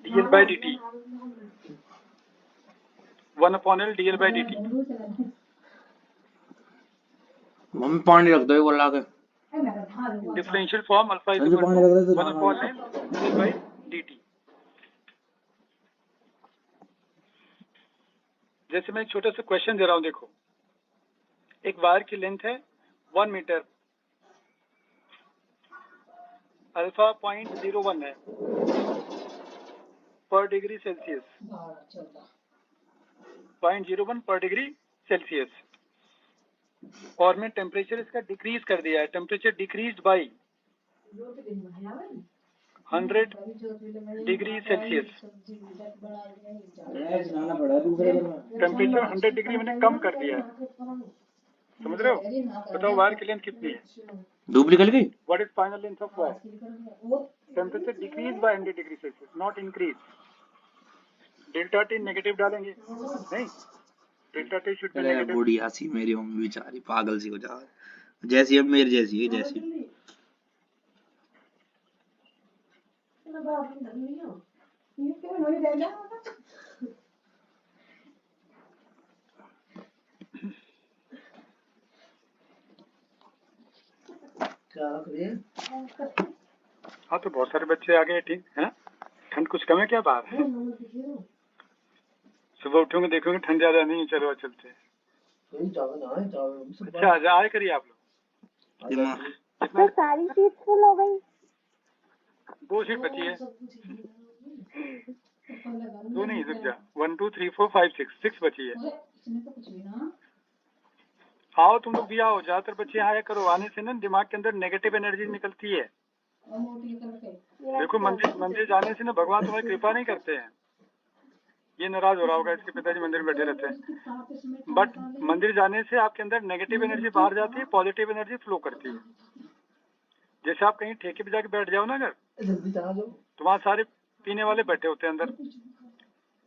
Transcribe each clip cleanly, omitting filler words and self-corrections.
dl by dt 1/L dl by dt। Mummy पानी रख दो एक बार लाके। Differential form alpha is equal to 1/L dl by dt। जैसे मैं एक छोटा सा क्वेश्चन दे रहा हूं, देखो एक वायर की लेंथ है 1 मीटर, अल्फा 0.01 है पर डिग्री सेल्सियस, 0.01 पर डिग्री सेल्सियस, और मैं टेम्परेचर इसका डिक्रीज कर दिया है, temperature decrease by 100 degree Celsius, temperature 100 degree मैंने कम कर दिया है, समझ रहे हो? बताओ वायर की लेंथ कितनी है? धूप निकल गई। What is final length of wire? Temperature decrease by 100 degree Celsius, not increase. Delta T negative डालेंगे नहीं, delta T should be negative. बुढ़िया सी मेरी मम्मी बेचारी पागल सी हो जा, जैसी अब मेरी जैसी है जैसी। हाँ तो बहुत सारे बच्चे आ गए, ठीक है। ठंड कुछ कम है क्या बाहर? सुबह उठोगे देखोगे ठंड ज्यादा नहीं, चलो चलते। अच्छा आए करिए आप लोग। तो सारी सीट फुल हो गई। 2 सीट बची है, 2 नहीं, रुक जा, 1 2 3 4 5 6 बची है। आओ तुम लोग भी आओ, ज्यादातर बच्चे आया करो। आने से ना दिमाग के अंदर नेगेटिव एनर्जी निकलती है। देखो मंदिर जाने से ना भगवान तुम्हारी कृपा नहीं करते हैं। ये नाराज हो रहा होगा, इसके पिताजी मंदिर में बैठे रहते हैं, बट मंदिर जाने से आपके अंदर नेगेटिव एनर्जी बाहर जाती है, पॉजिटिव एनर्जी फ्लो करती है। जैसे आप कहीं ठेके पे जाके बैठ जाओ ना, अगर तो वहाँ सारे पीने वाले बैठे होते हैं अंदर,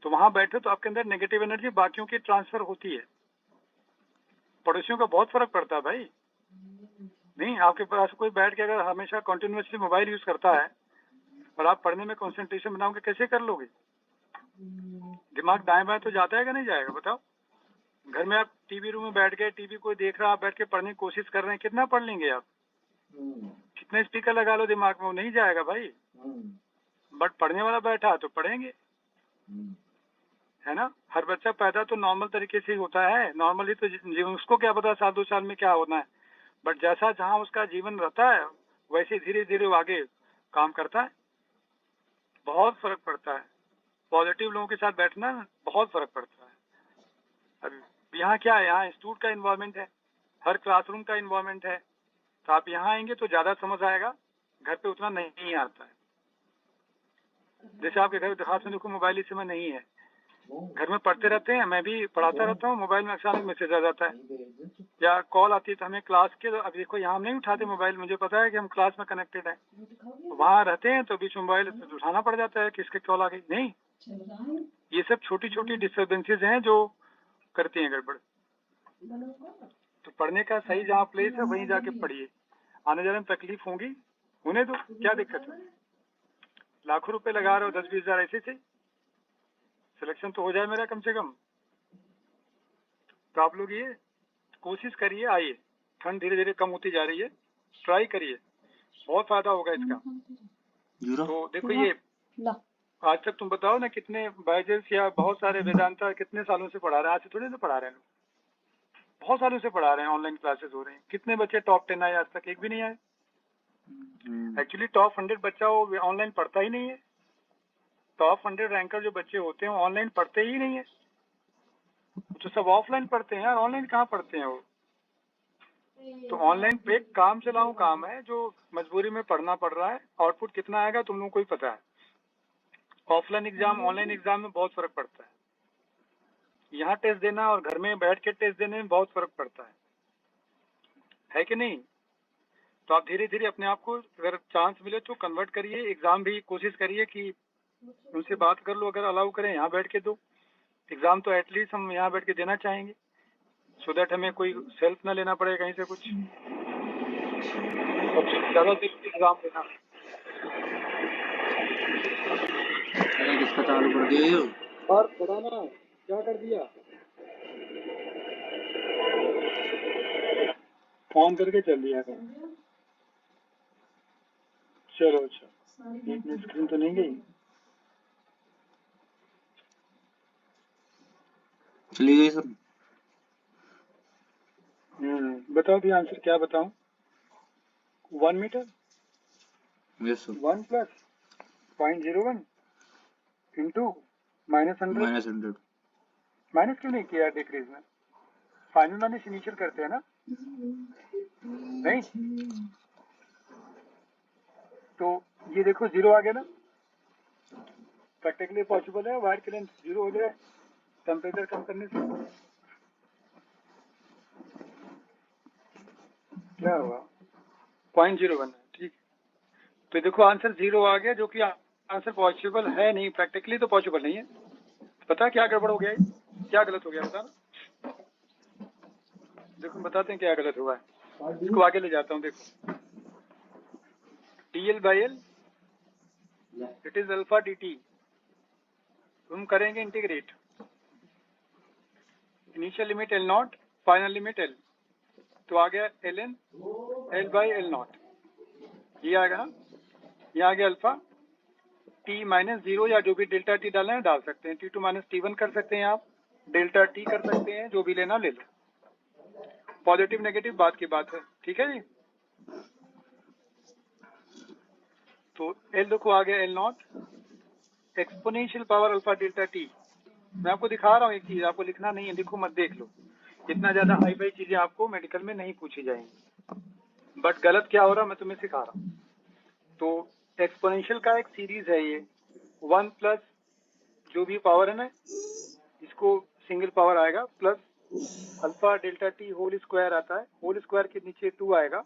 तो वहां बैठे तो आपके अंदर नेगेटिव एनर्जी बाकियों की ट्रांसफर होती है। पड़ोसियों का बहुत फर्क पड़ता है भाई। नहीं, आपके पास कोई बैठ के अगर हमेशा कंटिन्यूअसली मोबाइल यूज करता है और आप पढ़ने में कंसंट्रेशन बनाओगे, कैसे कर लोगे? दिमाग दाएं बाएं तो जाता है कि नहीं जाएगा? बताओ। घर में आप टीवी रूम में बैठ गए, टीवी कोई देख रहा, आप बैठ के पढ़ने की कोशिश कर रहे हैं, कितना पढ़ लेंगे आप? कितने स्पीकर लगा लो दिमाग में, वो नहीं जाएगा भाई। बट पढ़ने वाला बैठा तो पढ़ेंगे, है ना। हर बच्चा पैदा तो नॉर्मल तरीके से ही होता है, नॉर्मली तो जीवन, उसको क्या पता साल 2 साल में क्या होना है, बट जैसा जहाँ उसका जीवन रहता है वैसे धीरे धीरे वो आगे काम करता है। बहुत फर्क पड़ता है, पॉजिटिव लोगों के साथ बैठना बहुत फर्क पड़ता है। अब यहाँ क्या है, यहाँ इंस्टीट्यूट का इन्वायरमेंट है, हर क्लासरूम का इन्वायरमेंट है, तो आप यहाँ आएंगे तो ज्यादा समझ आएगा, घर पे उतना नहीं आता है। जैसे आपके घर हाथ में देखो मोबाइल इस समय नहीं है, घर में पढ़ते रहते हैं, मैं भी पढ़ाता रहता हूँ, मोबाइल में अचानक मैसेज आ जाता है या कॉल आती है, तो हमें क्लास के, अब देखो यहाँ हम नहीं उठाते मोबाइल, मुझे पता है कि हम क्लास में कनेक्टेड हैं, वहाँ रहते हैं तो बीच में मोबाइल उठाना पड़ जाता है, किसके कॉल आ गई। नहीं, ये सब छोटी छोटी डिस्टर्बेंसेज हैं जो करती हैं गड़बड़। तो पढ़ने का सही जहाँ प्लेस है वहीं जाके पढ़िए, आने जाने में तकलीफ होगी, होने दो, क्या दिक्कत है? लाखों रुपए लगा रहे हो, 10-20 हजार ऐसे से सिलेक्शन तो हो जाए मेरा कम से कम। तो आप लोग ये कोशिश करिए, आइए, ठंड धीरे धीरे कम होती जा रही है, ट्राई करिए, बहुत फायदा होगा इसका। तो देखो ये आज तक तुम बताओ ना कितने बायजल्स या बहुत सारे वेदांता कितने सालों से पढ़ा रहे हैं? आज से थोड़ी ना पढ़ा रहे हैं, बहुत सालों से पढ़ा रहे हैं, ऑनलाइन क्लासेस हो रही हैं। कितने बच्चे टॉप 10 आए आज तक? एक भी नहीं आए। एक्चुअली टॉप 100 बच्चा वो ऑनलाइन पढ़ता ही नहीं है। टॉप 100 रैंकर जो बच्चे होते हैं वो ऑनलाइन पढ़ते ही नहीं है, तो सब ऑफलाइन पढ़ते हैं यार, ऑनलाइन कहाँ पढ़ते हैं वो। तो ऑनलाइन पे काम चलाओ काम है, जो मजबूरी में पढ़ना पड़ रहा है, आउटपुट कितना आएगा तुम लोगों को ही पता है। ऑफलाइन एग्जाम ऑनलाइन एग्जाम में बहुत फर्क पड़ता है, यहाँ टेस्ट देना और घर में बैठ के टेस्ट देने में बहुत फर्क पड़ता है कि नहीं। तो आप धीरे धीरे अपने आप को, अगर चांस मिले तो कन्वर्ट करिए, एग्जाम भी कोशिश करिए कि उनसे बात कर लो, अगर अलाउ करें यहाँ बैठ के दो एग्जाम, तो एटलीस्ट हम यहाँ बैठ के देना चाहेंगे, सो दैट हमें कोई सेल्फ ना लेना पड़े कहीं से कुछ। सबसे ज्यादा एग्जाम देना ये और खुदा ना क्या कर दिया, ऑन करके चल दिया था। चलो अच्छा, एक मिनट, स्क्रीन तो नहीं गई? चली गई सर। बताओ भी आंसर क्या बताऊं? 1 metre, yes sir. 1 plus 0.01 into -100। -100। Minus क्यों नहीं किया डिक्रीज में? फाइनल माइनस इनिशियल करते हैं ना, नहीं? तो ये देखो 0 आ गया ना, प्रैक्टिकली पॉसिबल है वायर की लेंथ 0 हो जाए टेम्परेचर कम करने से। क्या हुआ? 0.01, ठीक। तो देखो आंसर 0 आ गया, जो कि आंसर पॉसिबल है नहीं, प्रैक्टिकली तो पॉसिबल नहीं है। पता है क्या गड़बड़ हो गया है? क्या गलत हो गया बताना। देखो बताते हैं क्या गलत हुआ है, इसको आगे ले जाता हूँ। देखो dl/l it is alpha dt, हम करेंगे integrate, initial limit L0, final limit L, तो आ गया ln L/L0, ये आएगा ना, ये आ गया अल्फा t माइनस 0, या जो भी डेल्टा टी डालना है डाल सकते हैं, T2 माइनस T1 कर सकते हैं आप, डेल्टा टी कर सकते हैं, जो भी लेना ले लो। पॉजिटिव नेगेटिव बात की बात है, ठीक है जी। तो L देखो आ गया L0 exponential power alpha delta T. मैं आपको दिखा रहा हूँ एक चीज, आपको लिखना नहीं है, लिखो मत, देख लो। इतना ज्यादा हाई फाई चीजें आपको मेडिकल में नहीं पूछी जाएंगी, बट गलत क्या हो रहा है मैं तुम्हें सिखा रहा हूँ। तो एक्सपोनेंशियल का एक सीरीज है ये, 1 प्लस जो भी पावर है ना, इसको सिंगल पावर आएगा, plus alpha delta T whole square आता है, होल स्क्वायर के नीचे 2 आएगा,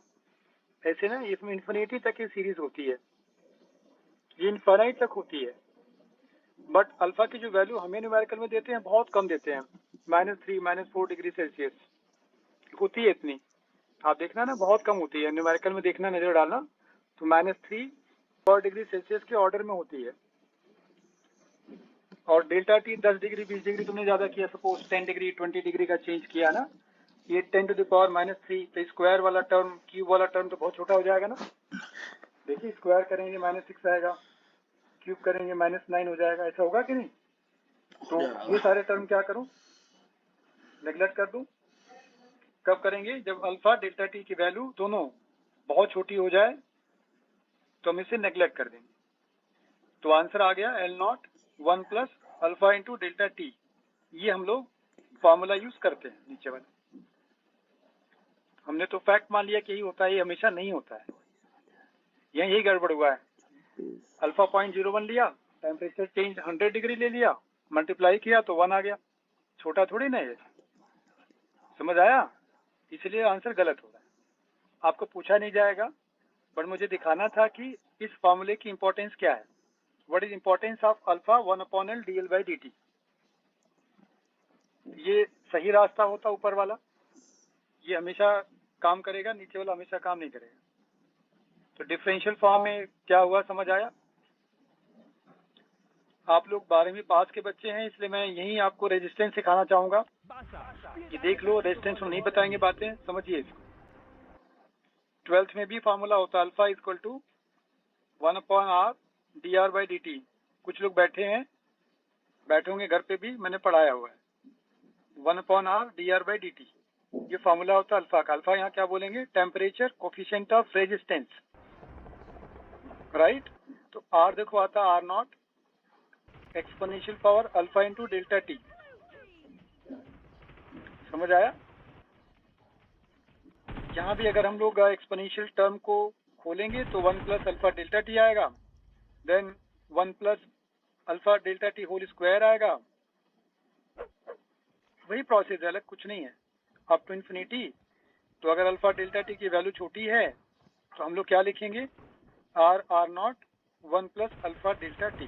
ऐसे ना इसमें इन्फिनिटी तक की सीरीज होती है, ये इन्फिनाइट तक होती है। बट अल्फा की जो वैल्यू हमें न्यूमेरिकल में देते हैं बहुत कम देते हैं, -3 -4 डिग्री सेल्सियस होती है इतनी। आप देखना ना बहुत कम होती है न्यूमेरिकल में, देखना नजर डालना, तो -3 4 डिग्री सेल्सियस के ऑर्डर में होती है। और डेल्टा टी 10 डिग्री 20 डिग्री तुमने ज्यादा किया, सपोज 10 डिग्री 20 डिग्री का चेंज किया ना, ये 10⁻⁻3, तो स्क्वायर वाला टर्म क्यूब वाला टर्म तो बहुत छोटा हो जाएगा ना। देखिए स्क्वायर करेंगे -6 आएगा, क्यूब करेंगे -9 हो जाएगा, ऐसा होगा कि नहीं? तो ये सारे टर्म क्या करूं, नेग्लेक्ट कर दूं। कब करेंगे? जब अल्फा डेल्टा टी की वैल्यू दोनों बहुत छोटी हो जाए तो हम इसे नेग्लेक्ट कर देंगे। तो आंसर आ गया L0 1 plus alpha into delta T. ये हम लोग फॉर्मूला यूज करते हैं नीचे वाले। हमने तो फैक्ट मान लिया कि यही होता है, ये हमेशा नहीं होता है, यही गड़बड़ हुआ है। अल्फा 0.01 लिया, टेम्परेचर चेंज 100 डिग्री ले लिया, मल्टीप्लाई किया तो 1 आ गया, छोटा थोड़ी ना है, समझ आया? इसलिए आंसर गलत हो रहा है। आपको पूछा नहीं जाएगा, बट मुझे दिखाना था कि इस फॉर्मूले की इंपॉर्टेंस क्या है। What is importance of alpha 1/L dl/dt। ये सही रास्ता होता ऊपर वाला, ये हमेशा काम करेगा, नीचे वाला हमेशा काम नहीं करेगा। तो डिफरेंशियल फॉर्म में क्या हुआ समझ आया? आप लोग 12वीं पास के बच्चे हैं, इसलिए मैं यही आपको रेजिस्टेंस सिखाना चाहूंगा कि देख लो, रेजिस्टेंस हम नहीं बताएंगे बातें, समझिए इसको। 12th में भी फार्मूला होता है alpha equal to 1/r dr/dt। कुछ लोग बैठे हैं, बैठे होंगे घर पे भी, मैंने पढ़ाया हुआ है 1/r dr/dt। ये फार्मूला होता है अल्फा का। अल्फा यहाँ क्या बोलेंगे? Temperature coefficient of resistance, right. तो आर देखो आता है R0 exponential power alpha into delta T, समझ आया? यहाँ भी अगर हम लोग एक्सपोनेंशियल टर्म को खोलेंगे तो 1 प्लस अल्फा डेल्टा टी आएगा, then 1 plus alpha delta T whole square आएगा। वही प्रोसेस है, अलग कुछ नहीं है, अप टू इन्फिनिटी। तो अगर अल्फा डेल्टा टी की वैल्यू छोटी है तो हम लोग क्या लिखेंगे? R0 1 plus alpha delta T.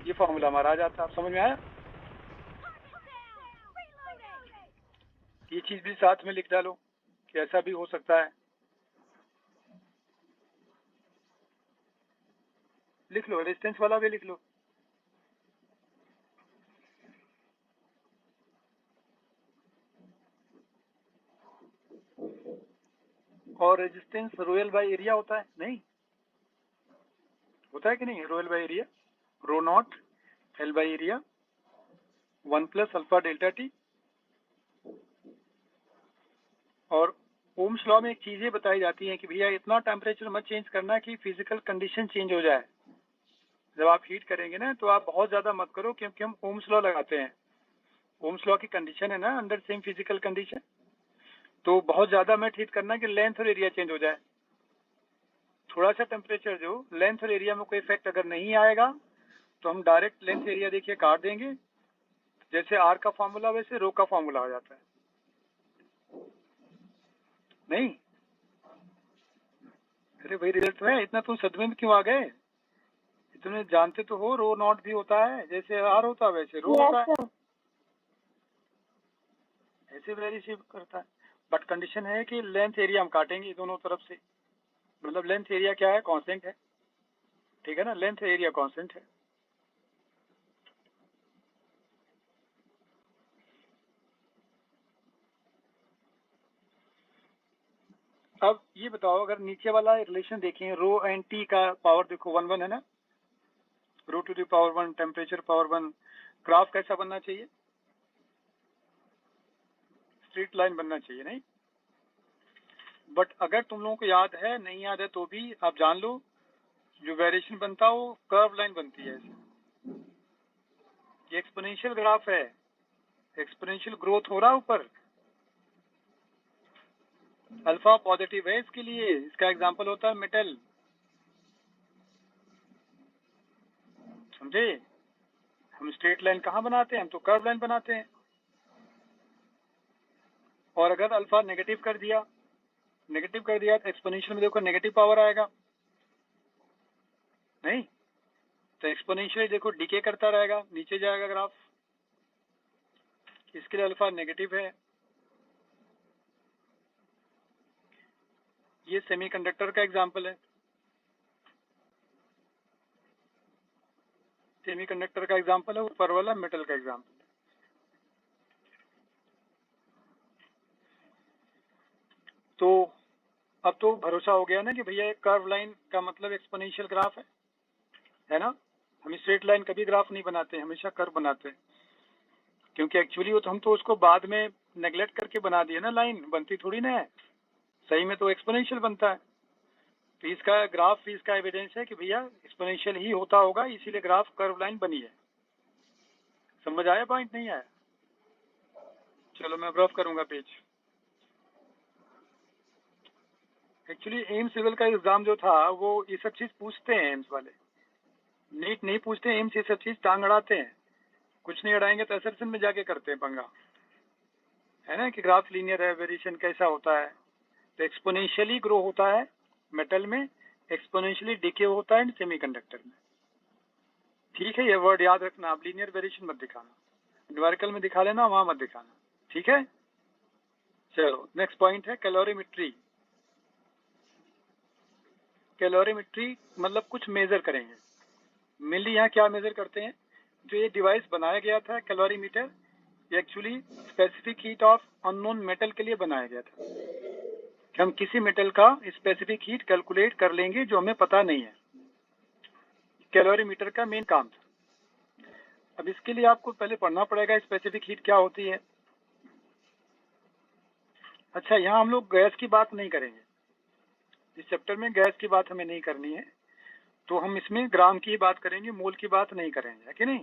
ये फॉर्मूला हमारा आ जाता है। समझ में आया? ये चीज भी साथ में लिख डालो कि ऐसा भी हो सकता है। लिख लो, रेजिस्टेंस वाला भी लिख लो। और रेजिस्टेंस रोयल बाई एरिया होता है, नहीं होता है कि नहीं, rho l by area, rho not L by area 1 plus alpha delta T. और ओम्स लॉ में एक चीज ये बताई जाती है कि भैया इतना टेम्परेचर मत चेंज करना कि फिजिकल कंडीशन चेंज हो जाए। जब आप हीट करेंगे ना तो आप बहुत ज्यादा मत करो, क्योंकि हम ओम्स लॉ लगाते हैं। ओम्स लॉ की कंडीशन है ना, अंडर सेम फिजिकल कंडीशन, तो बहुत ज्यादा मत हीट करना कि लेंथ और एरिया चेंज हो जाए। थोड़ा सा टेम्परेचर जो लेंथ और एरिया में कोई इफेक्ट अगर नहीं आएगा तो हम डायरेक्ट लेंथ एरिया देखिए काट देंगे, जैसे आर का फॉर्मूला वैसे रो का फॉर्मूला आ जाता है, नहीं? अरे वही रिजल्ट है, इतना तुम सदमे में क्यों आ गए? इतने जानते तो हो रो नॉट भी होता है, जैसे आर होता है वैसे रो होता है, ऐसे वैरी शेप करता है। बट कंडीशन है कि लेंथ एरिया हम काटेंगे दोनों तरफ से, मतलब लेंथ एरिया क्या है, कांस्टेंट है, ठीक है ना, लेंथ एरिया कांस्टेंट है। अब ये बताओ, अगर नीचे वाला रिलेशन देखें, रो एंड टी का पावर देखो 1 1 है ना, rho to the power 1 temperature power 1, graph कैसा बनना चाहिए? स्ट्रेट लाइन बनना चाहिए, नहीं? बट अगर तुम लोगों को याद है, नहीं याद है तो भी आप जान लो, जो वेरिएशन बनता है वो कर्व लाइन बनती है ऐसे। ये एक्सपोनेंशियल ग्राफ है, एक्सपोनेंशियल ग्रोथ हो रहा है ऊपर, अल्फा पॉजिटिव है इसके लिए। इसका एग्जांपल होता है मेटल, समझे? हम स्ट्रेट लाइन कहाँ बनाते हैं, हम तो कर्व लाइन बनाते हैं। और अगर अल्फा नेगेटिव कर दिया तो एक्सपोनेंशियल में देखो नेगेटिव पावर आएगा, नहीं? तो एक्सपोनेंशियली देखो डिके करता रहेगा, नीचे जाएगा ग्राफ, इसके लिए अल्फा नेगेटिव है। ये सेमीकंडक्टर का एग्जांपल है, सेमीकंडक्टर का एग्जांपल है, ऊपर वाला मेटल का एग्जांपल है। तो अब तो भरोसा हो गया ना कि भैया एक कर्व लाइन का मतलब एक्सपोनेंशियल ग्राफ है ना? हम स्ट्रेट लाइन कभी ग्राफ नहीं बनाते, हमेशा कर्व बनाते हैं, क्योंकि एक्चुअली वो तो हम तो उसको बाद में नेग्लेक्ट करके बना दिए ना, लाइन बनती थोड़ी ना है, सही में तो एक्सपोनेंशियल बनता है। तो इसका ग्राफ, इसका एविडेंस है कि भैया एक्सपोनेंशियल ही होता होगा, इसीलिए ग्राफ कर्व लाइन बनी है। समझ आया पॉइंट, नहीं आया? चलो मैं रफ करूंगा पेज। एक्चुअली एम्स लेवल का एग्जाम जो था वो ये सब चीज पूछते हैं एम्स वाले, नीट नहीं पूछते, एम्स ये सब चीज टांग अड़ाते हैं। कुछ नहीं अड़ाएंगे तो असर्शन में जाके करते हैं पंगा, है ना, कि ग्राफ लीनियर है, वेरिएशन कैसा होता है। तो एक्सपोनेंशियली ग्रो होता है मेटल में, एक्सपोनेंशियली डिके होता है सेमीकंडक्टर में। ठीक है, ये वर्ड याद रखना, आप लीनियर वेरिएशन मत दिखाना, न्यूमेरिकल में दिखा लेना, वहां मत दिखाना, ठीक है? चलो नेक्स्ट पॉइंट है कैलोरीमेट्री। कैलोरीमेट्री मतलब कुछ मेजर करेंगे। मेनली यहाँ क्या मेजर करते हैं, जो ये डिवाइस बनाया गया था कैलोरीमीटर, ये actually specific heat of unknown metal के लिए बनाया गया था, कि हम किसी मेटल का स्पेसिफिक हीट कैलकुलेट कर लेंगे जो हमें पता नहीं है। कैलोरीमीटर का मेन काम था। अब इसके लिए आपको पहले पढ़ना पड़ेगा स्पेसिफिक हीट क्या होती है। अच्छा, यहाँ हम लोग गैस की बात नहीं करेंगे, इस चैप्टर में गैस की बात हमें नहीं करनी है, तो हम इसमें ग्राम की बात करेंगे, मोल की बात नहीं करेंगे, है कि नहीं?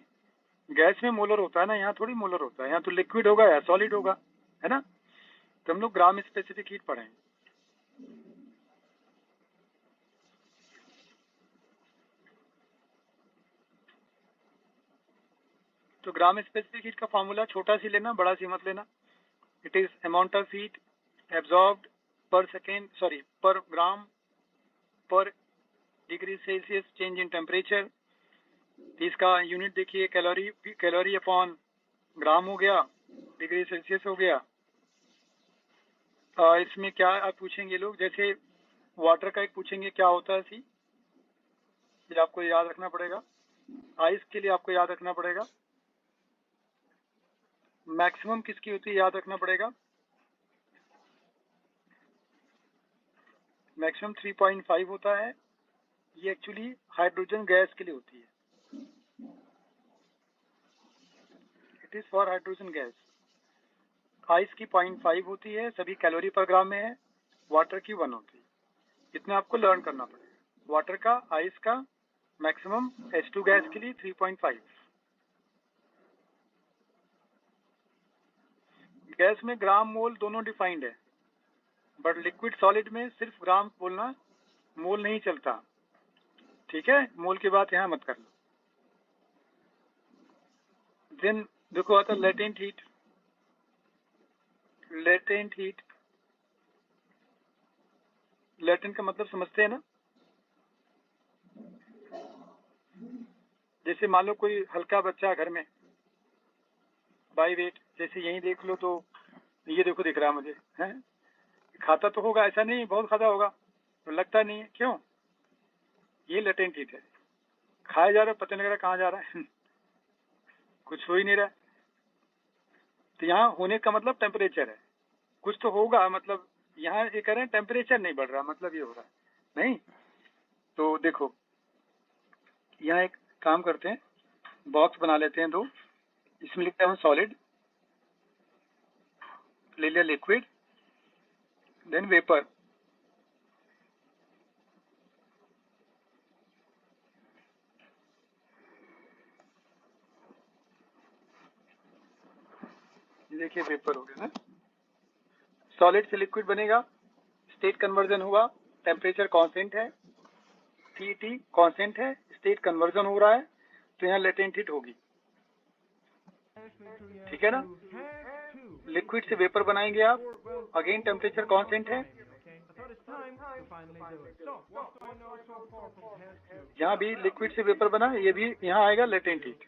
गैस में मोलर होता है ना, यहाँ थोड़ी मोलर होता है, यहाँ तो लिक्विड होगा या सॉलिड होगा, है ना? तो हम लोग ग्राम स्पेसिफिक हीट पढ़ेंगे। तो ग्राम स्पेसिफिक हीट का फॉर्मूला छोटा सी लेना, बड़ा सी मत लेना। It is amount of heat absorbed पर सेकेंड, सॉरी पर ग्राम पर degree Celsius change in temperature. इसका यूनिट देखिए, कैलोरी, कैलोरी अपॉन ग्राम हो गया, डिग्री सेल्सियस हो गया। इसमें क्या आप पूछेंगे लोग, जैसे वाटर का एक पूछेंगे क्या होता है सी, ये आपको याद रखना पड़ेगा। आइस के लिए आपको याद रखना पड़ेगा। मैक्सिमम किसकी होती है याद रखना पड़ेगा। मैक्सिमम 3.5 होता है। ये एक्चुअली हाइड्रोजन गैस के लिए होती है, it is for hydrogen gas. Ice की 0.5 होती है, सभी कैलोरी पर ग्राम में है। वाटर की 1 होती है। इतना आपको लर्न करना पड़ेगा। वाटर का, आइस का, मैक्सिमम H2 गैस के लिए 3.5। गैस में ग्राम मोल दोनों डिफाइंड है, बट लिक्विड सॉलिड में सिर्फ ग्राम बोलना, मोल नहीं चलता। ठीक है, मोल की बात यहाँ मत करना। देन देखो आता latent heat. Latent heat, latent का मतलब समझते हैं ना? जैसे मान लो कोई हल्का बच्चा घर में बाई वेट, जैसे यही देख लो तो ये देखो दिख रहा है मुझे, है खाता तो होगा, ऐसा नहीं बहुत खाता होगा, तो लगता नहीं है। क्यों? ये लेटेंट हीट है। खाया जा रहा है, पता नहीं लग रहा कहाँ जा रहा है कुछ हो ही नहीं रहा। तो यहाँ होने का मतलब टेम्परेचर है, कुछ तो होगा। मतलब यहाँ ये कह रहे हैं टेम्परेचर नहीं बढ़ रहा, मतलब ये हो रहा है नहीं। तो देखो यहाँ एक काम करते हैं, बॉक्स बना लेते हैं 2। इसमें लिखते हैं सॉलिड, ले लिया लिक्विड, देन वेपर। देखिए वेपर हो गया ना। सॉलिड से लिक्विड बनेगा, स्टेट कन्वर्जन हुआ, टेम्परेचर कांस्टेंट है, TT कांस्टेंट है, स्टेट कन्वर्जन हो रहा है, तो यहाँ लेटेंट हीट होगी। ठीक है ना? लिक्विड से वेपर बनाएंगे आप, अगेन टेम्परेचर कांस्टेंट है। यहाँ भी लिक्विड से वेपर बना, ये भी यहाँ आएगा लेटेंट हीट।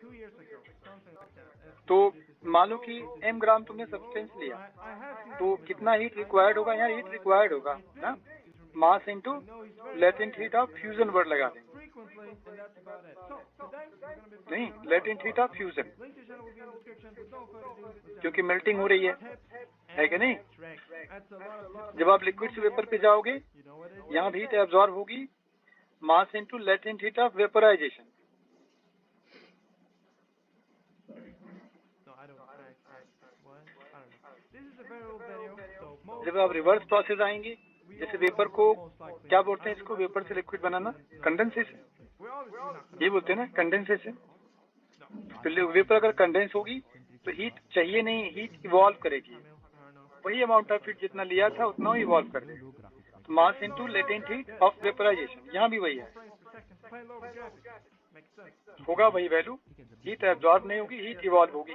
तो मान लो कि m ग्राम तुमने सब्सटेंस लिया, तो कितना हीट रिक्वायर्ड होगा? यहाँ हीट रिक्वायर्ड होगा ना, मास into latent heat of fusion word लगा देंगे। नहीं, लेटेंट हीट ऑफ फ्यूजन, क्योंकि मेल्टिंग हो रही है कि नहीं? जब आप लिक्विड से वेपर पे जाओगे, यहाँ भी हीट एब्जॉर्ब होगी, mass into latent heat of vaporisation. जब आप रिवर्स प्रोसेस आएंगे, जैसे वेपर को क्या बोलते हैं, इसको वेपर से लिक्विड बनाना, कंडेंसेशन, ये बोलते हैं ना कंडेंसेशन। तो वेपर अगर कंडेंस होगी तो हीट चाहिए नहीं, हीट इवॉल्व करेगी, वही अमाउंट ऑफ हीट जितना लिया था उतना ही इवॉल्व करेगी। तो mass into latent heat of vaporisation, यहाँ भी वही है, होगा वही वैल्यू। हीट एब्जॉर्ब नहीं होगी, हीट इवॉल्व होगी।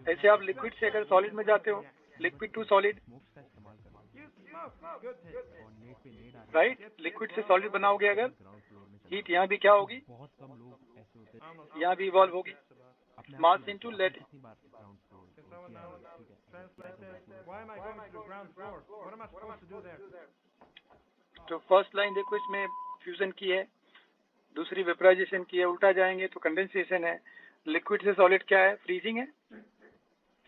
ऐसे आप लिक्विड से अगर सॉलिड में जाते हो, liquid to solid, right, liquid से सॉलिड बनाओगे अगर, हीट यहाँ भी क्या होगी, यहाँ भी इवॉल्व होगी, मास इनटू लेट। तो फर्स्ट लाइन देखो, इसमें फ्यूजन की है, दूसरी वेपराइजेशन की है, उल्टा जाएंगे तो कंडेंसेशन है। लिक्विड से सॉलिड क्या है? फ्रीजिंग है,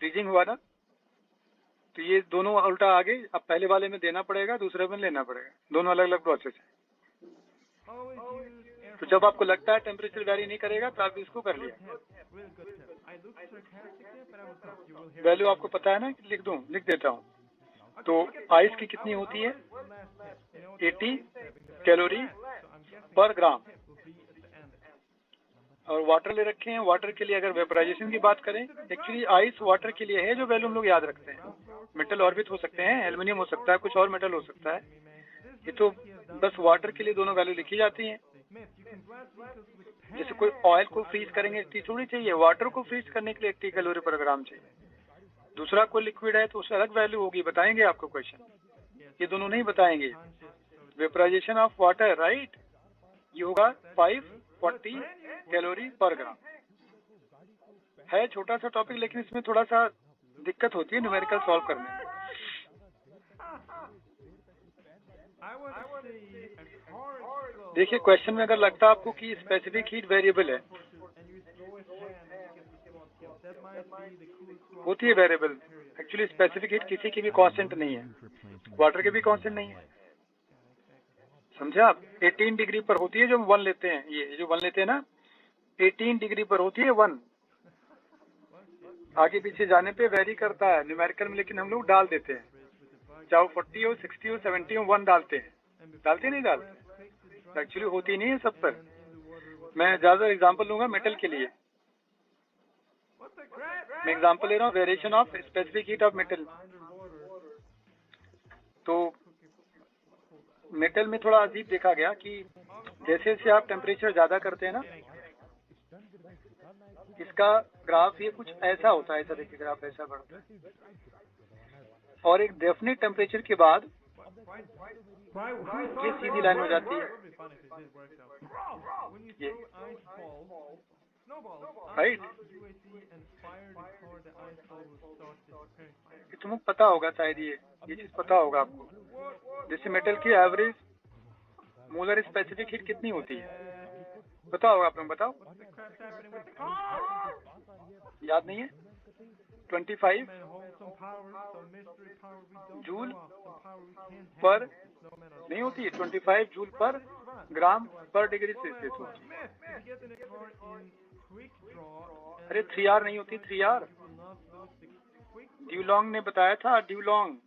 फ्रीजिंग हुआ ना। तो ये दोनों उल्टा आगे, अब पहले वाले में देना पड़ेगा, दूसरे में लेना पड़ेगा, दोनों अलग अलग प्रोसेस है। तो जब आपको लगता है टेम्परेचर वैरी नहीं करेगा तो आप इसको कर लिया। वैल्यू आपको पता है ना, लिख दूं, लिख देता हूँ। तो आइस की कितनी होती है? 80 कैलोरी पर ग्राम। और वाटर ले रखे हैं, वाटर के लिए अगर वेपराइजेशन की बात करें, एक्चुअली आइस वाटर के लिए है, जो वैल्यू हम लोग याद रखते हैं। मेटल ऑर्बिट हो सकते हैं, एल्युमिनियम हो सकता है, कुछ और मेटल हो सकता है, ये तो बस वाटर के लिए दोनों वैल्यू लिखी जाती हैं। जैसे कोई ऑयल को फ्रीज करेंगे 80 थोड़ी चाहिए, वाटर को फ्रीज करने के लिए 80 कैलोरी पर ग्राम चाहिए। दूसरा कोई लिक्विड है तो उससे अलग वैल्यू होगी, बताएंगे आपको क्वेश्चन, ये दोनों नहीं बताएंगे। वेपराइजेशन ऑफ वाटर, राइट, ये होगा 540 कैलोरी पर ग्राम। है छोटा सा टॉपिक, लेकिन इसमें थोड़ा सा दिक्कत होती है न्यूमेरिकल सॉल्व करने में। देखिए क्वेश्चन में अगर लगता है आपको कि स्पेसिफिक हीट वेरिएबल है, होती है वेरिएबल। एक्चुअली स्पेसिफिक हीट किसी की भी कांस्टेंट नहीं है, वाटर के भी कांस्टेंट नहीं है। समझे आप? 18 डिग्री पर होती है जो हम 1 लेते हैं, ये जो 1 लेते हैं ना, 18 डिग्री पर होती है 1। आगे पीछे जाने पे वेरी करता है न्यूमेरिकल में, लेकिन हम लोग डाल देते हैं, चाहे 40 हो, 60 हो, 70 हो, 1 डालते हैं। डालते नहीं डालते? एक्चुअली होती नहीं है सब पर। मैं ज्यादा एग्जांपल लूंगा मेटल के लिए। मैं एग्जांपल ले रहा हूँ variation of specific heat of metal. तो मेटल में थोड़ा अजीब देखा गया कि जैसे जैसे आप टेम्परेचर ज्यादा करते हैं ना, इसका ग्राफ ये कुछ ऐसा होता है, ऐसा देखिए ग्राफ ऐसा बढ़ता है, और एक डेफिनेट टेम्परेचर के बाद ये सीधी लाइन हो जाती है, ये राइट। तुमको पता होगा शायद, ये चीज पता होगा आपको। जैसे मेटल की एवरेज मोलर स्पेसिफिक हीट कितनी होती है पता होगा आप लोग, बताओ। याद नहीं है? 25 जूल पर नहीं होती है, 25 जूल पर ग्राम पर डिग्री सेल्सियस होती है। अरे 3R नहीं होती, 3R ड्यूलॉन्ग ने बताया था। ड्यूलॉन्ग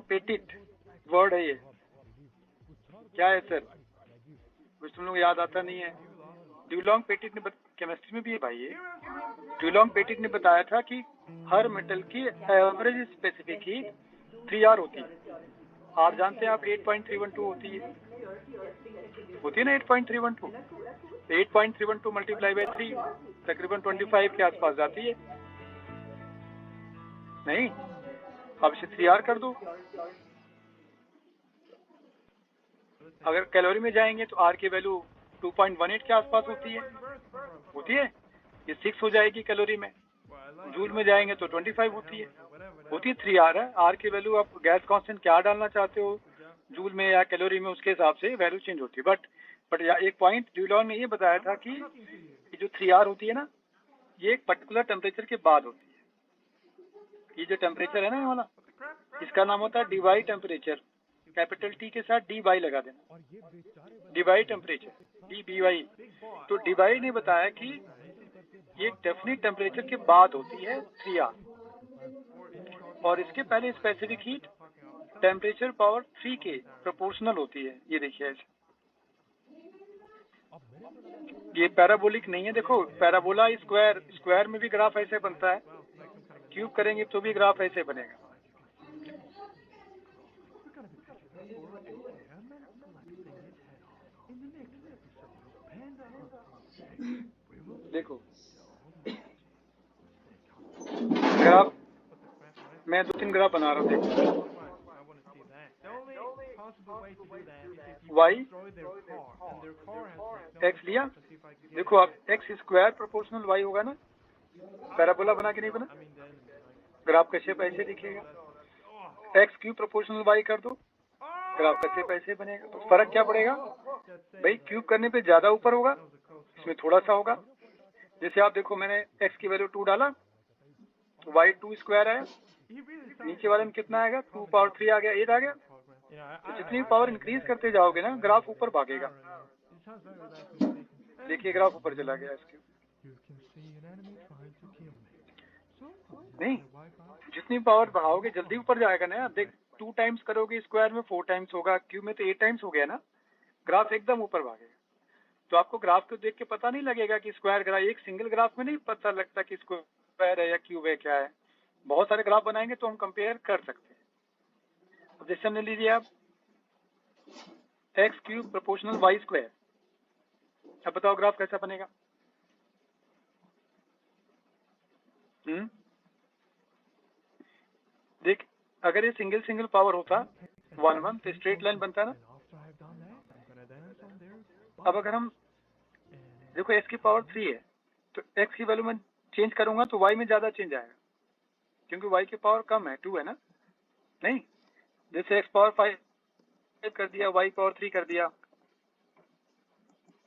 पेटिट वर्ड है ये। क्या है सर? कुछ तुम लोग याद आता नहीं है। ड्यूलॉन्ग पेटिट ने केमिस्ट्री में भी है भाई ये। ड्यूलॉन्ग पेटिट ने बताया था कि हर मेटल की एवरेज स्पेसिफिक हीट 3R होती है। आप जानते हैं, आप 8.312 होती है ना 8.312। 8.312 मल्टीप्लाई बाई 3 तकरीबन 25 के आसपास जाती है। नहीं, अब इसे 3R कर दो। अगर कैलोरी में जाएंगे तो R की वैल्यू 2.18 के आसपास होती है। ये 6 हो जाएगी कैलोरी में। जूल में जाएंगे तो 25 होती है 3R है। R की वैल्यू आप गैस कांस्टेंट क्या डालना चाहते हो जूल में या कैलोरी में, उसके हिसाब से वैल्यू चेंज होती है। बट एक पॉइंट ड्यूलॉन्ग ने ये बताया था कि ये जो 3R होती है ना, ये एक पर्टिकुलर टेम्परेचर के बाद होती है। ये जो टेम्परेचर है ना ये वाला, इसका नाम होता है डिवाई टेम्परेचर। कैपिटल टी के साथ DY लगा देना, डिवाई टेम्परेचर, DBY। तो डिवाई ने बताया कि ये डेफिनेट टेम्परेचर के बाद होती है 3R, और इसके पहले स्पेसिफिक हीट टेम्परेचर पावर 3 के प्रोपोर्शनल होती है। ये देखिए ऐसे, ये पैराबोलिक नहीं है। देखो पैराबोला स्क्वायर में भी ग्राफ ऐसे बनता है, क्यूब करेंगे तो भी ग्राफ ऐसे बनेगा। देखो ग्राफ, मैं 2-3 ग्राफ बना रहा हूँ। देखो y x लिया, देखो आप x स्क्वायर प्रोपोर्शनल y होगा ना। पैराबोला बना के नहीं बना, ग्राफ का शेप ऐसे दिखेगा। x क्यूब प्रोपोर्शनल y कर दो, ग्राफ का शेप ऐसे बनेगा। तो फर्क क्या पड़ेगा भाई? क्यूब करने पे ज्यादा ऊपर होगा, इसमें थोड़ा सा होगा। जैसे आप देखो, मैंने x की वैल्यू 2 डाला, y 2 स्क्वायर है, नीचे वाले में कितना आएगा? 2 पावर 3 आ गया, 8 आ गया। तो जितनी पावर इंक्रीज करते जाओगे ना, ग्राफ ऊपर भागेगा। देखिए ग्राफ ऊपर चला गया इसके। नहीं, जितनी पावर बढ़ाओगे जल्दी ऊपर जाएगा ना। देख 2 टाइम्स करोगे स्क्वायर में 4 टाइम्स होगा, क्यूब में तो 8 टाइम्स हो गया ना, ग्राफ एकदम ऊपर भागेगा। तो आपको ग्राफ को देख के पता नहीं लगेगा कि स्क्वायर ग्राफ, एक सिंगल ग्राफ में नहीं पता लगता कि स्क्वायर है या क्यूब है, क्या है। बहुत सारे ग्राफ बनाएंगे तो हम कंपेयर कर सकते हैं। अब जैसे हमने लीजिए आप X cube proportional Y square. अब बताओ ग्राफ कैसा बनेगा? देख, अगर ये सिंगल पावर होता 1 तो स्ट्रेट लाइन बनता ना। अब अगर हम देखो x की पावर 3 है, तो x की वैल्यू में चेंज करूंगा तो y में ज्यादा चेंज आएगा, क्योंकि y की पावर कम है, 2 है ना। नहीं, जैसे x पावर 5 कर दिया, y पावर 3 कर दिया,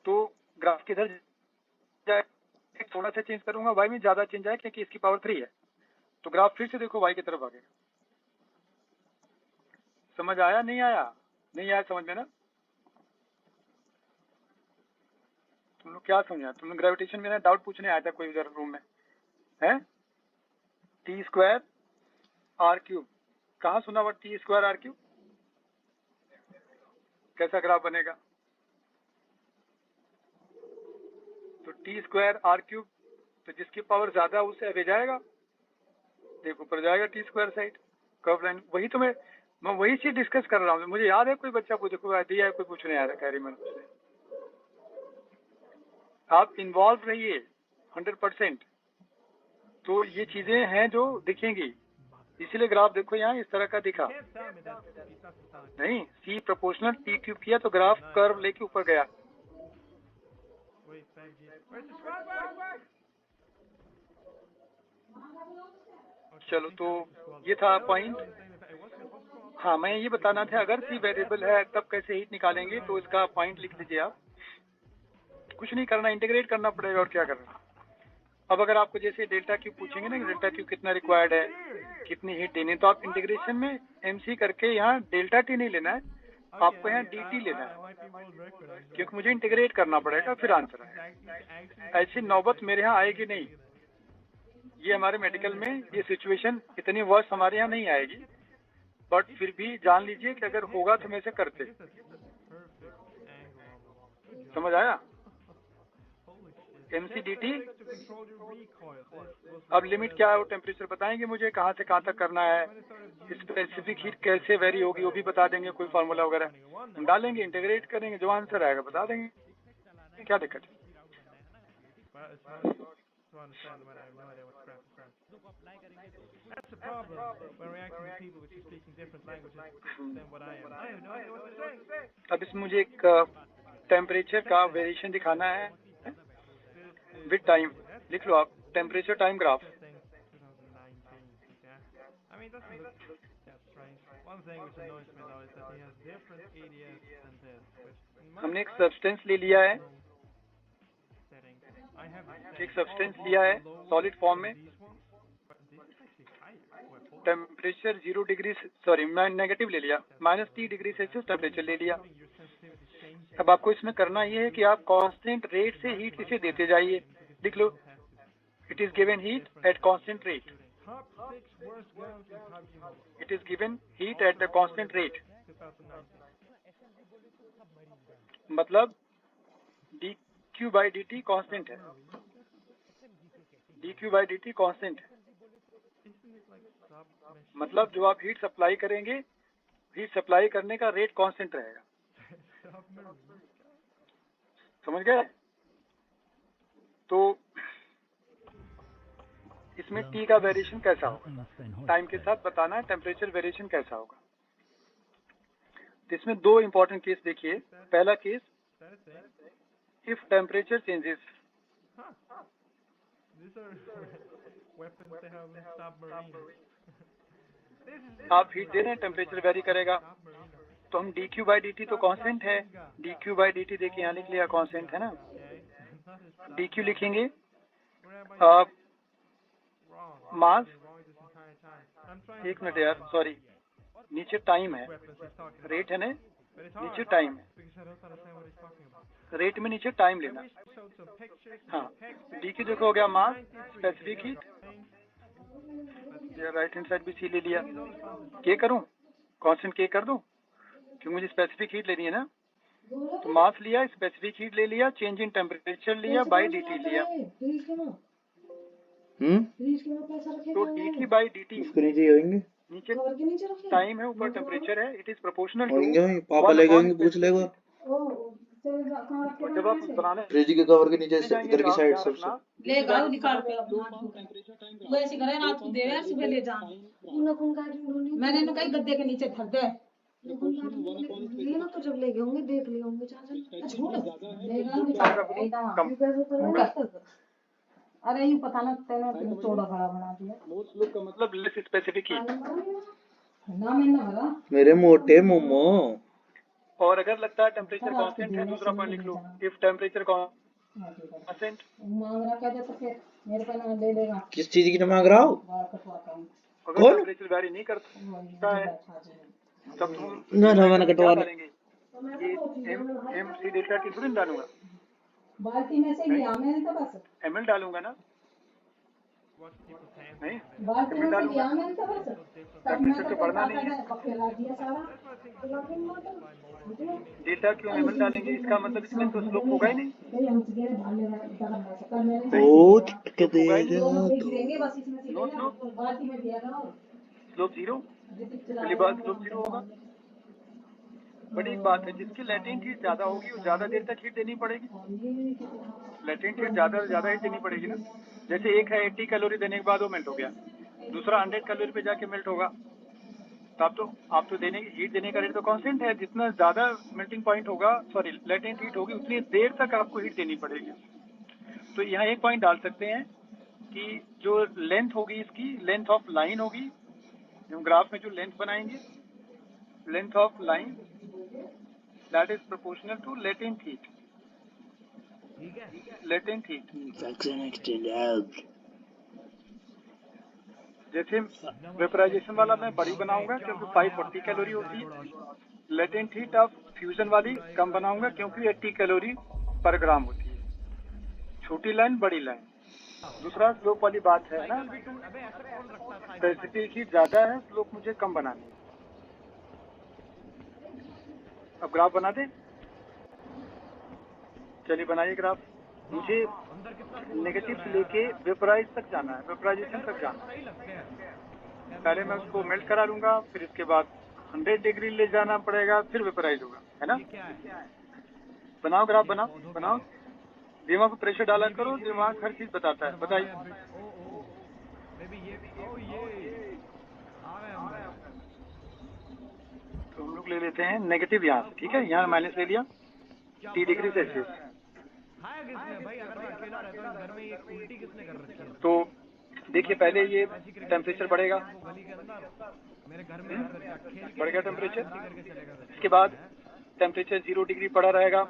तो ग्राफ किधर जाए? थोड़ा सा चेंज करूंगा, y में ज्यादा चेंज आए क्योंकि इसकी पावर 3 है। तो ग्राफ फिर से देखो y की तरफ आएगा। समझ आया नहीं आया? नहीं आया समझ में ना? तुम लोग क्या समझा? तुम लोग ग्रेविटेशन में ना डाउट पूछने आया था कोई उधर रूम में है? टी स्क्वायर आर क्यूब, कहाँ सुना हुआ टी स्क्वायर आर क्यूब? कैसा ग्राफ बनेगा? तो टी स्क्वायर आर क्यूब, तो जिसकी पावर ज्यादा उससे आगे जाएगा, देखो ऊपर जाएगा T square side curve line. वही तो मैं वही चीज डिस्कस कर रहा हूँ। मुझे याद है कोई बच्चा को देखो दिया है, कोई पूछने आ रहा है कैरीमन से। आप इन्वॉल्व रहिए 100%, तो ये चीजें हैं जो दिखेंगी। इसीलिए ग्राफ देखो यहाँ इस तरह का दिखा नहीं, सी प्रोपोर्शनल टी क्यूब किया तो ग्राफ कर्व लेके ऊपर गया। चलो तो ये था पॉइंट। हाँ मैं ये बताना था, अगर सी वेरिएबल है तब कैसे हीट निकालेंगे, तो इसका पॉइंट लिख लीजिए आप। कुछ नहीं करना, इंटीग्रेट करना पड़ेगा और क्या करना। अब अगर आपको जैसे डेल्टा क्यूब पूछेंगे ना, डेल्टा क्यूब कितना रिक्वायर्ड है, कितनी हीट देनी, तो आप इंटीग्रेशन में एमसी करके यहाँ डेल्टा टी नहीं लेना है, आपको यहाँ डी लेना है, क्योंकि मुझे इंटीग्रेट करना पड़ेगा फिर आंसर आएगा। ऐसी नौबत मेरे यहाँ आएगी नहीं। ये हमारे मेडिकल में ये सिचुएशन इतनी वर्स्ट हमारे यहाँ नहीं आएगी, बट फिर भी जान लीजिए कि अगर होगा तो हम ऐसे करते। समझ आया? एमसीडीटी। अब लिमिट क्या है वो टेम्परेचर बताएंगे मुझे, कहाँ से कहाँ तक करना है, स्पेसिफिक हीट कैसे वेरी होगी वो भी बता देंगे, कोई फार्मूला वगैरह हम डालेंगे, इंटीग्रेट करेंगे, जो आंसर आएगा बता देंगे, क्या दिक्कत है। अब इसमें मुझे एक टेम्परेचर का वेरिएशन दिखाना है विद टाइम। लिख लो आप, टेम्परेचर टाइम ग्राफ। हमने एक सब्सटेंस ले लिया है, एक सब्सटेंस लिया है सॉलिड फॉर्म में, टेम्परेचर 0 डिग्री, सॉरी मैं नेगेटिव ले लिया, -T डिग्री सेल्सियस टेम्परेचर ले लिया। अब आपको इसमें करना ये है कि आप कांस्टेंट रेट से हीट इसे देते जाइए। लिख लो, it is given heat at constant rate, it is given heat at the constant rate, मतलब dQ/dt कांस्टेंट है, dQ/dt कांस्टेंट है, मतलब जो आप हीट सप्लाई करेंगे, हीट सप्लाई करने का रेट कांस्टेंट रहेगा। समझ गए? तो इसमें T का वेरिएशन कैसा होगा, टाइम के साथ बताना है टेम्परेचर वेरिएशन कैसा होगा। तो इसमें दो इंपॉर्टेंट केस देखिए। पहला केस, इफ टेम्परेचर चेंजेस, आप हीट दे रहे हैं, टेम्परेचर वेरी करेगा, तो हम dQ/dt तो कांस्टेंट है, dQ/dt देखिए यहाँ लिख लिया कांस्टेंट है ना, dQ लिखेंगे, मास, एक मिनट यार सॉरी, नीचे टाइम है, रेट है ना, नीचे टाइम है, रेट में नीचे टाइम लेना। हाँ dQ देखो हो गया mass, specific heat, right hand side भी सी ले लिया, के करूं, कांस्टेंट के कर दूं, क्योंकि मुझे स्पेसिफिक हीट लेनी है ना, तो मास लिया, स्पेसिफिक हीट ले लिया, चेंज इन टेम्परेचर लिया, बाय dt लिया। तो dt/dt नीचे टाइम है, ऊपर टेम्परेचर है, इट इज प्रोपोर्शनल टू पापा ले गए पूछ लेगा। जब आप बनाने फ्रिज के कवर के नीचे से इधर की साइड सबसे ले गाओ निकाल के वो ऐसे करे रात को देवे सुबह ले जा, मैंने इन्हें कही गद्दे के नीचे धर दे, लेना तो जब ले गए होंगे देख लिए होंगे अरे यू पता ना तेने चौड़ा खड़ा बना दिया, मोस्ट लुक का मतलब लेस स्पेसिफिक हीट ना मैंने भरा मेरे मोटे मोमो। और अगर लगता है टेम्परेचर कांस्टेंट है, दूसरा पॉइंट लिख लो, इफ टेम्परेचर कांस्टेंट मांग रहा कहते तो फिर मेरे पे ना ले लेगा। किस चीज की मांग रहा हो? अगर टेम्परेचर वेरी नहीं करता है तब तुम ना ना मैंने क्या कटवा लिया। डालेंगे? ये एम सी डेल्टा टी थोड़ी ना डालूंगा, बाल्टी में से लिया मैंने तो बस, एम एल डालूंगा ना, नहीं बाल्टी एम में एल से डालूंगा, लिया मैंने तो बस, तब मैं टेम्परेचर तो तो फिर बढ़ना नहीं है। बाटा पकेला दिया सारा। डेल्टा क्यों एम एल डालेंगे? इसका मतलब इसमें तो स्लोप होगा ही नहीं, ओ कहते स्लोप होगा ही नहीं, देंगे बस इसमें से नो लेना, स्लोप, बाल्टी में दिया करो। स्लोप जीरो, पहली बात स्लोप जीरो होगा। बड़ी एक बात है, जिसकी लैटेंट हीट ज्यादा होगी वो ज्यादा देर तक हीट देनी पड़ेगी, लैटेंट हीट ज्यादा हीट देनी पड़ेगी ना। जैसे एक है 80 कैलोरी देने के बाद वो मेल्ट हो गया, दूसरा 100 कैलोरी पे जाके मेल्ट होगा, तो आप तो देने हीट देने का रेट तो कांस्टेंट है, जितना ज्यादा मेल्टिंग पॉइंट होगा, सॉरी लैटेंट हीट होगी, उतनी देर तक आपको हीट देनी पड़ेगी। तो यहाँ एक पॉइंट डाल सकते हैं कि जो लेंथ होगी, इसकी लेंथ ऑफ लाइन होगी, हम ग्राफ में जो लेंथ बनाएंगे, length of line that is proportional to latent heat, latent heat. Vaccine exchange जैसे वेपराइजेशन वाला मैं बड़ी बनाऊंगा क्योंकि 540 कैलोरी होती है, लेटेंट हीट ऑफ फ्यूजन वाली कम बनाऊंगा क्योंकि 80 कैलोरी पर ग्राम होती है, छोटी लाइन बड़ी लाइन। दूसरा स्लोप वाली बात है ना, स्पेसिफिक हीट ज्यादा है, स्लोप मुझे कम बनानी है। अब ग्राफ बना दे, चलिए बनाइए ग्राफ। मुझे नेगेटिव से लेके वेपराइज तक जाना है, वेपराइजेशन तक जाना है। पहले मैं उसको मेल्ट करा लूंगा, फिर इसके बाद 100 डिग्री ले जाना पड़ेगा, फिर वेपराइज होगा, है ना। बनाओ ग्राफ, बनाओ। दिमाग पर प्रेशर डाला करो, दिमाग हर चीज बताता है। बताइए। तो हम लोग ले लेते हैं नेगेटिव यहाँ से, ठीक है, यहाँ माइनस ले लिया, 30 डिग्री सेल्सियस। तो देखिए पहले ये टेम्परेचर बढ़ेगा, बढ़ गया टेम्परेचर। इसके बाद टेम्परेचर 0 डिग्री पड़ा रहेगा,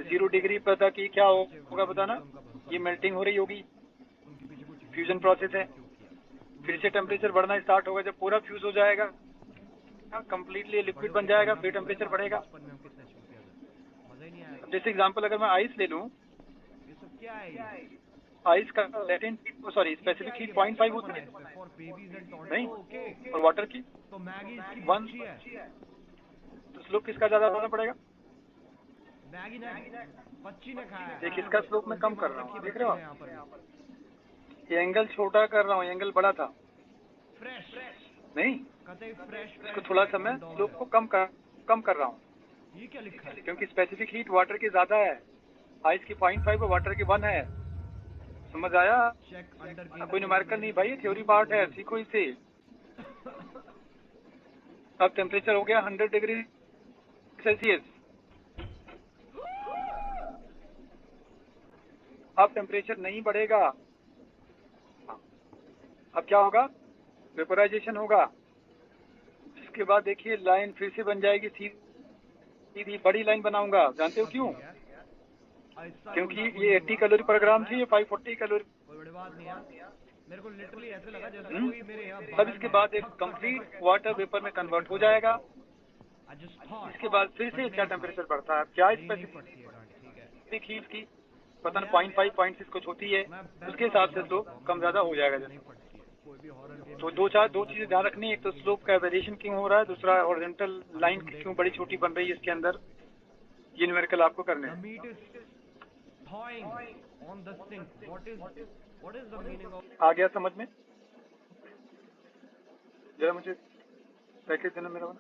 0 डिग्री पर तक ये क्या होगा बताना, ये मेल्टिंग हो रही होगी, फ्यूजन प्रोसेस है। फिर से टेम्परेचर बढ़ना स्टार्ट होगा, जब पूरा फ्यूज हो जाएगा, कंप्लीटली लिक्विड बन जाएगा, फिर टेम्परेचर बढ़ेगा। जैसे एग्जांपल अगर मैं आइस ले लूं, आइस का latent heat, sorry specific heat 0.5 होती है नहीं, और वाटर की 1, तो स्लोप किसका ज्यादा होना पड़ेगा? देखिए इसका स्लोप मैं कम कर रहा हूँ, देख रहे हो आप, ये एंगल छोटा कर रहा हूँ, एंगल बड़ा था नहीं, इसको थोड़ा सा मैं स्लोप को कम कर रहा हूँ, क्योंकि स्पेसिफिक हीट वाटर की ज्यादा है, आइस की 0.5 और वाटर की 1 है। समझ आया? कोई न्यूमेरिकल नहीं भाई, थ्योरी पार्ट है, सीखो इसे। अब टेम्परेचर हो गया 100 डिग्री सेल्सियस। अब टेम्परेचर नहीं बढ़ेगा, अब क्या होगा, वेपोराइजेशन होगा। इसके बाद देखिए लाइन फिर से बन जाएगी, सीधी बड़ी लाइन बनाऊंगा। जानते हो क्यों? क्योंकि ये 80 कैलोरी पर ग्राम थी, ये 540 कैलोरी। तब इसके बाद एक कंप्लीट वाटर वेपर में कन्वर्ट हो जाएगा। इसके बाद फिर से क्या टेम्परेचर बढ़ता है, क्या स्पेसिफिक हीट की पता नहीं 0.5 0.6 कुछ होती है, उसके हिसाब से स्लोप कम ज्यादा हो जाएगा। जैसे तो दो चीजें ध्यान रखनी, एक तो स्लोप का वेरिएशन क्यों हो रहा है, दूसरा हॉरिजॉन्टल लाइन क्यों बड़ी छोटी बन रही है इसके अंदर, ये न्यूमेरिकल आपको करने हैं। आ गया समझ में? जरा मुझे पैकेज देना मेरा वाला।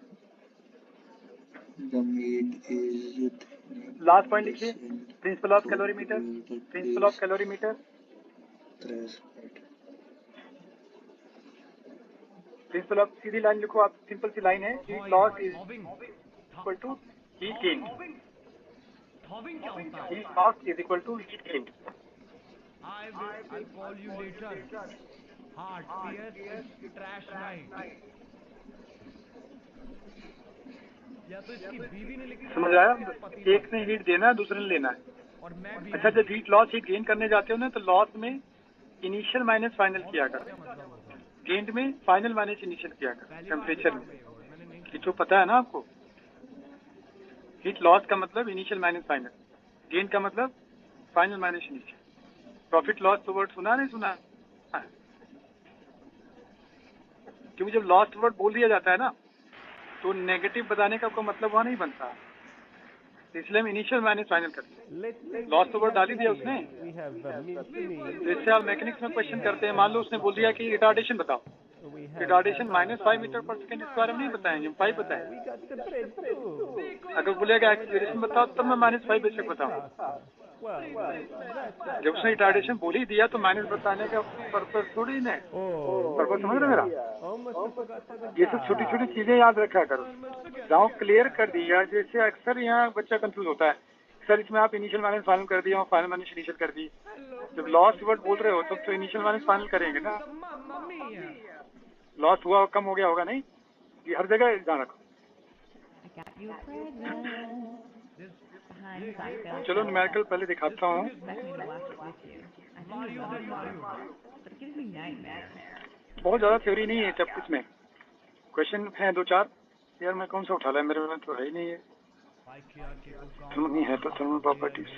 लास्ट पॉइंट लिखिए, principle of calorimeter, principle of calorimeter. Principle of, सीधी लाइन लिखो आप, सिंपल सी लाइन है, heat loss is equal to heat gain, heat loss is equal to heat gain. समझ आया? एक ने हीट देना है, दूसरे ने लेना है। अच्छा, जब हीट लॉस हीट गेन करने जाते हो ना, तो लॉस में इनिशियल माइनस फाइनल किया कर, गेन में फाइनल माइनस इनिशियल किया कर टेम्परेचर में। हीट पता है ना आपको? हीट लॉस का मतलब इनिशियल माइनस फाइनल, गेन का मतलब final minus initial. Profit loss तो वर्ड सुना नहीं सुना? क्योंकि जब लॉस्ट वर्ड बोल दिया जाता है ना तो नेगेटिव बताने का कोई मतलब वहां नहीं बनता, इसलिए हम इनिशियल माइनस फाइनल करते हैं। लॉस्ट वर्ड डाल ही दिया उसने, तो इससे आप मैकेनिक्स में क्वेश्चन करते हैं। मान लो उसने बोल दिया कि रिटार्डेशन बताओ, रिटार्डेशन -5 मीटर पर सेकंड स्क्वायर हम नहीं बताएंगे, हम 5 बताएंगे। अगर बोलेगा एक्सीलरेशन बताओ तब मैं -5 बेशक बताऊं। जब उसने रिटार्डेशन बोल ही दिया तो माइनस बताने का पर्पस थोड़ी ना, पर्पस समझ रहे मेरा? ये सब छोटी छोटी चीजें याद रखा करो। गाँव क्लियर कर दिया, जैसे अक्सर यहाँ बच्चा कंफ्यूज होता है, सर इसमें आप इनिशियल माइनस फाइनल कर दिया और फाइनल माइनस इनिशियल कर दी। जब लॉस्ट वर्ड बोल रहे हो तब तो इनिशियल माइनस फाइनल करेंगे ना। लॉस हुआ और कम हो गया होगा नहीं, ये हर जगह ध्यान रखो। चलो न्यूमेरिकल पहले दिखाता हूँ। बहुत ज्यादा थ्योरी नहीं है जब इसमें क्वेश्चन है 2-4। यार मैं कौन सा उठा लिया, मेरे में तो है ही नहीं है। नहीं है तो थर्मल प्रॉपर्टीज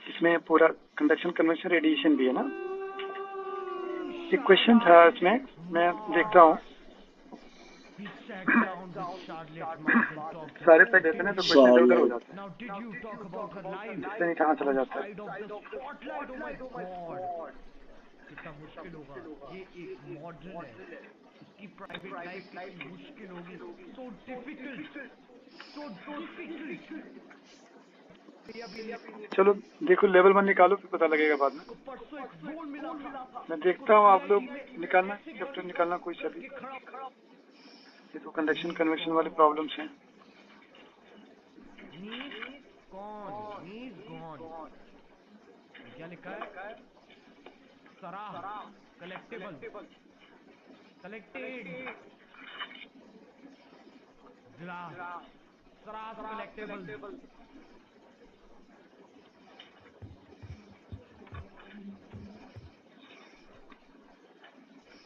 इसमें पूरा कंडक्शन, कन्वेक्शन, रेडिएशन भी है ना। एक क्वेश्चन था इसमें, मैं देखता हूँ। सारे पे देते ना तो क्वेश्चन इधर उधर हो जाता है, इससे नहीं कहाँ चला जाता है। कितना मुश्किल होगा, ये एक मॉडल है, इसकी प्राइवेट लाइफ कितनी मुश्किल होगी। So difficult, so difficult. चलो देखो लेवल 1 निकालो फिर पता लगेगा बाद में। परसों एक रोल मिला था, मैं देखता हूँ आप लोग निकालना, चैप्टर निकालना कोई सा भी। ये तो कंडक्शन कन्वेक्शन वाले प्रॉब्लम्स हैं। क्या लिखा है? Sarah collectable, collected, Sarah collectable.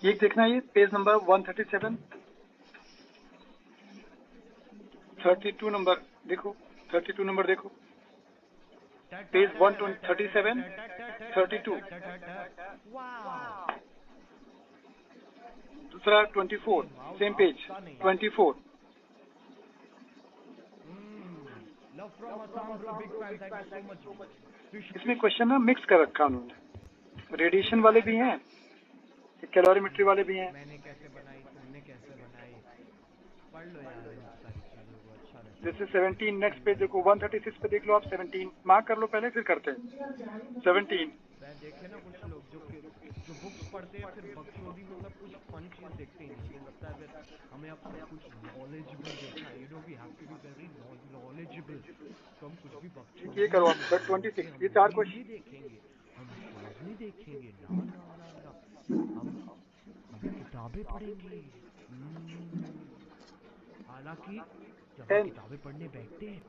ये देखना, ये पेज नंबर 137, 32 नंबर देखो, 32 नंबर देखो, पेज 137, 32। दूसरा 24, same page 24। Love from Assam bro, big fan, thank you so much. इसमें क्वेश्चन ना मिक्स कर रखा उन्होंने, रेडिएशन वाले भी हैं, कैलोरीमेट्री वाले भी हैं। मैंने कैसे बनाई, तुमने कैसे बनाई, पढ़ लो यार इन सारी चीजों को, अच्छा लगता है। जैसे 17 नेक्स्ट पेज देखो, 136 पे देख लो आप। 17 मार्क कर लो पहले, फिर करते हैं 17। मैं देखे ना कुछ लोग जो बुक्स पढ़ते हैं फिर बकचोदी, मतलब कुछ फन चीज देखते ही नहीं। मुझे लगता है फिर हमें अब सब कुछ नॉलेजेबल देखना है, you know we have to be very knowledgeable. तो हम कुछ भी बकचोदी ये करो आप 26, ये 4 क्वेश्चन देखेंगे, हम शोज नहीं देखेंगे, ना ना ना ना, हम किताबें पढ़ेंगे। हालांकि जब हम किताबें पढ़ने बैठते हैं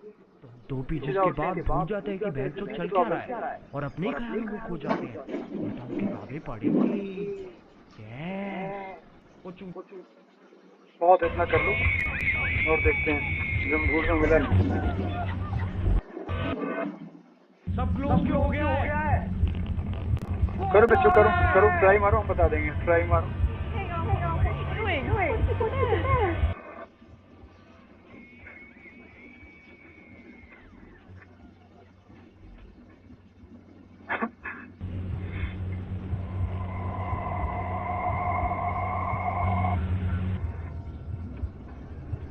तो हम 2 पेजेस के बाद भूल जाते हैं कि बहन तो चल क्या रहा है, और अपने ख्यालों में खो जाते हैं। ये तो हम किताबें पढ़ेंगे बहुत, इतना कर लो और देखते हैं जब भूल में मिला नहीं। सब क्लोज क्यों हो गया है? करो बच्चों, करो करो, ट्राई मारो, हम बता देंगे, ट्राई मारो।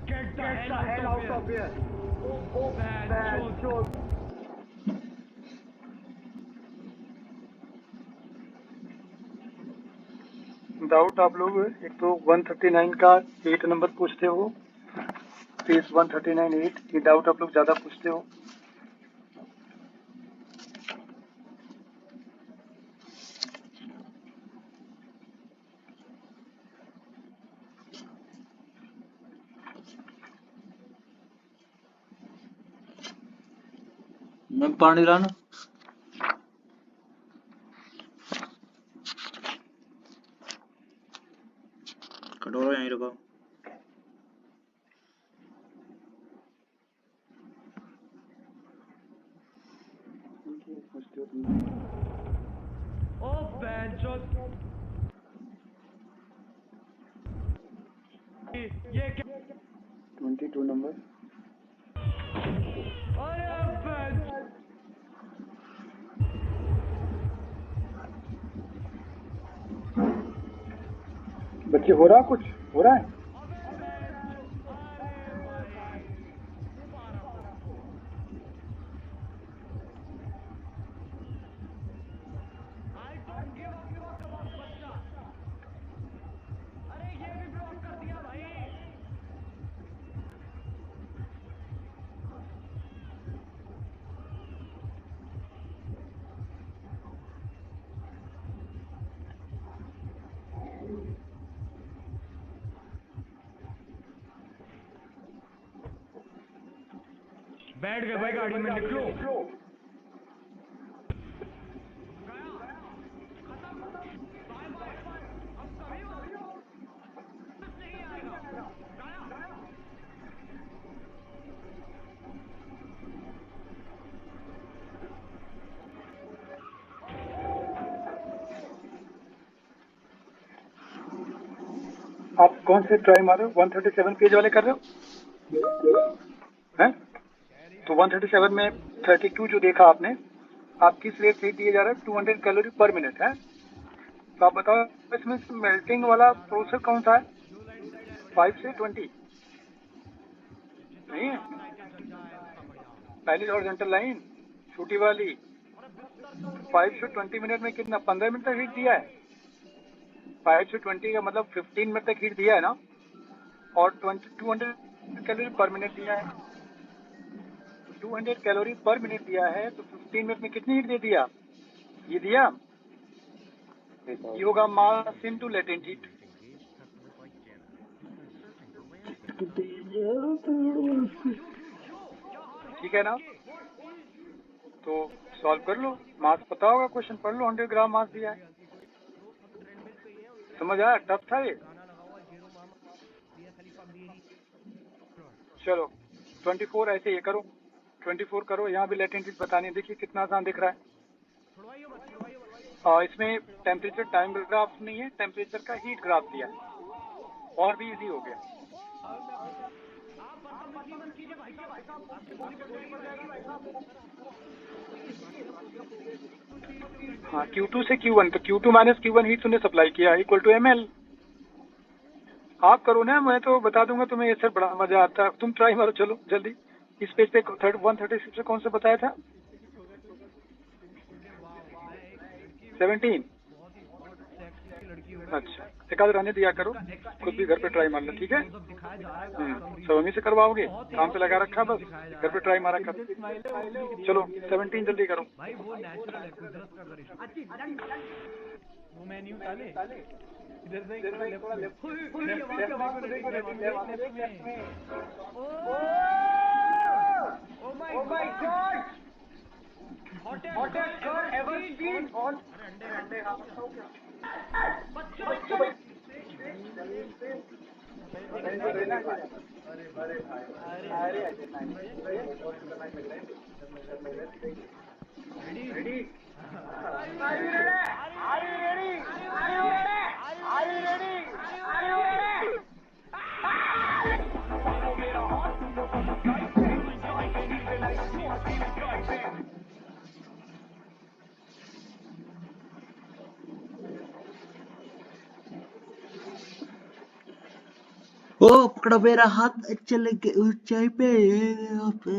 Get the hell out of here! Oh, bad. Doubt आप लोग एक तो 139 का 8 नंबर पूछते हो, पेज 139 8, ये डाउट आप लोग ज्यादा पूछते हो। मैं पानी लाना। ओ बेंचोद, ये क्या? 22 नंबर। अरे बेंच, बच्चे हो रहा कुछ हो रहा है? अबे बेंचो, अरे भाई दोबारा बोल। I don't give a fuck about बच्चा। अरे ये भी ब्लॉक कर दिया भाई। बैठ गए भाई गाड़ी में, निकलो। गया, खत्म, बाय बाय, अब कभी वापस नहीं आएगा। गया। आप कौन से ट्राई मार रहे हो? 137 पेज वाले कर रहे हो हैं? तो 137 में 32 जो देखा आपने, आप किस रेट से दिए जा रहा है? 200 कैलोरी पर मिनट है। तो आप बताओ इसमें मेल्टिंग वाला प्रोसेस कौन सा है? 5 से 20 नहीं है? पहली हॉरिजॉन्टल लाइन छोटी वाली 5 से 20 मिनट में कितना? 15 मिनट तक हीट दिया है। 5 से 20 का मतलब 15 मिनट तक हीट दिया है ना, और 200 कैलोरी पर मिनट दिया है। 200 कैलोरी पर मिनट दिया है तो 15 मिनट में कितनी हीट दे दिया? ये दिया, ये होगा मास इनटू लेटेंट हीट। ठीक है ना? तो सॉल्व कर लो, मास पता होगा, क्वेश्चन पढ़ लो, 100 ग्राम मास दिया है। समझ आया? टफ था ये। चलो 24 ऐसे ये करो, 24 करो, यहाँ भी लेटेंट हीट बतानी। देखिए कितना आसान दिख रहा है। और इसमें टेम्परेचर टाइम ग्राफ नहीं है, टेम्परेचर का हीट ग्राफ दिया है, और भी इजी हो गया। हाँ, Q2 से Q1, तो Q2 माइनस Q1 हीट तुमने सप्लाई किया इक्वल टू ml। आप करो ना, मैं तो बता दूंगा तुम्हें, ये सर बड़ा मजा आता है। तुम ट्राई मारो, चलो जल्दी। इस पेज पे 136 से कौन सा बताया था? 17। अच्छा, एक आध रहने दिया करो, खुद भी घर पे ट्राई मारना, ठीक है? सब अमी से करवाओगे? काम पे लगा रखा, बस घर पे ट्राई मारा कर। चलो 17 जल्दी करो। भाई वो नेचुरल है, कुदरत का करिश्मा। वो मेन्यू डाले इधर से थोड़ा लेफ्ट में, लेफ्ट में। Oh my God, hottest girl ever seen. अरे अंडे खा सकता हूं क्या? बच्चा अरे भाई, अरे ready? Are you ready? Are you ready? Are you ready? Are you ready? Are you ready? ओ पकड़ो मेरा हाथ, चले के ऊंचाई पे, यहाँ पे।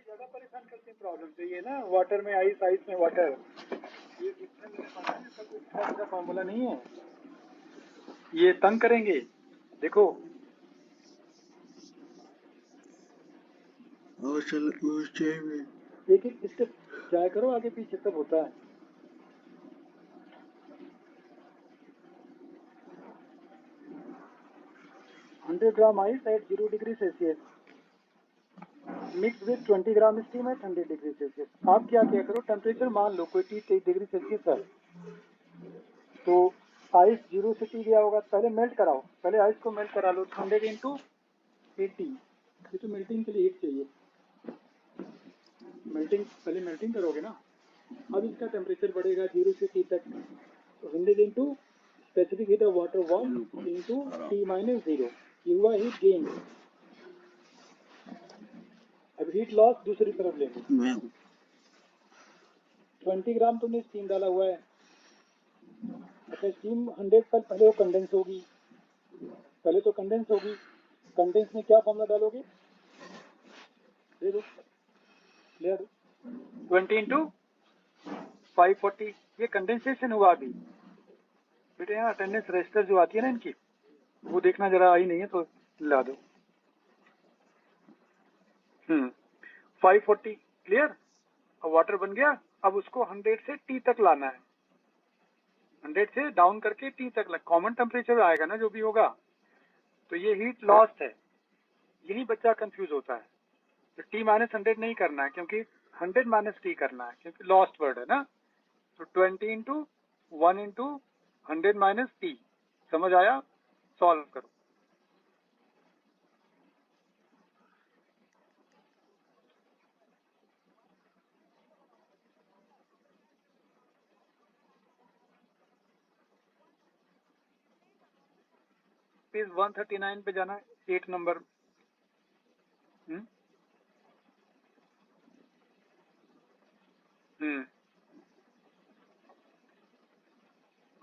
ज्यादा परेशान करते हैं प्रॉब्लम से, ये ना वाटर में आइस, आइस में वाटर, ये इसका फॉर्मूला नहीं है, ये तंग करेंगे। देखो और चल ऊंचाई में। एक एक स्टेप जाया करो आगे पीछे, तब होता है। $100 gram ice eight 0 degree Celsius mix with 20 gram steam eight 100 degree Celsius. आप क्या करो, टेम्परेचर मान लो कोई 30 डिग्री सेल्सियस है, तो आइस 0 से T गया होगा, पहले मेल्ट कराओ, पहले आइस को मेल्ट करा लो, 100 इंटू 80, ये तो मेल्टिंग के लिए हीट चाहिए, मेल्टिंग पहले मेल्टिंग करोगे ना। अब इसका टेम्परेचर बढ़ेगा 0 से T तक, तो 100 into specific heat of water warm into T minus 0, ये हुआ हीट गेन। अब हीट लॉस दूसरी तरफ लेंगे, 20 ग्राम तुमने स्टीम डाला हुआ है। अच्छा, स्टीम 100 पर पहले वो कंडेंस होगी, पहले तो कंडेंस होगी, कंडेंस में क्या फॉर्मूला डालोगे, दे दो, ले दो, 20 इंटू 540, ये कंडेंसेशन हुआ अभी। बेटे यहाँ अटेंडेंस रजिस्टर जो आती है ना इनकी, वो देखना जरा, आई नहीं है तो ला दो। 540 क्लियर। अब वाटर बन गया, अब उसको 100 से T तक लाना है, 100 से डाउन करके T तक, कॉमन टेम्परेचर आएगा ना जो भी होगा, तो ये हीट लॉस्ट है, यही बच्चा कंफ्यूज होता है। तो T माइनस 100 नहीं करना है, क्योंकि 100 माइनस T करना है, क्योंकि लॉस्ट वर्ड है ना। तो 20 इंटू 1 इंटू 100 माइनस T, समझ आया, सॉल्व करो। पेज 139 पे जाना है, 8 नंबर।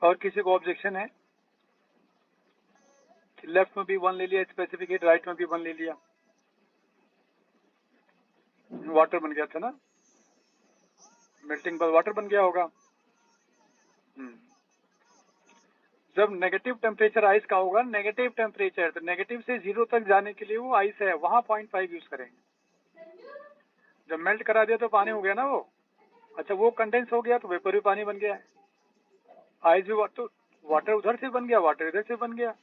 और किसी को ऑब्जेक्शन है? लेफ्ट में भी 1 ले लिया स्पेसिफिक हीट, राइट में भी 1 ले लिया, वाटर बन गया था ना, मेल्टिंग पर वाटर बन गया होगा। जब नेगेटिव टेम्परेचर आइस का होगा, नेगेटिव टेम्परेचर, तो नेगेटिव से 0 तक जाने के लिए वो आइस है, वहां 0.5 यूज करेंगे। जब मेल्ट करा दिया तो पानी हो गया ना वो, अच्छा वो कंडेंस हो गया तो वेपर भी पानी बन गया है, आइस भी वाटर, वाटर उधर से बन गया, वाटर इधर से बन गया।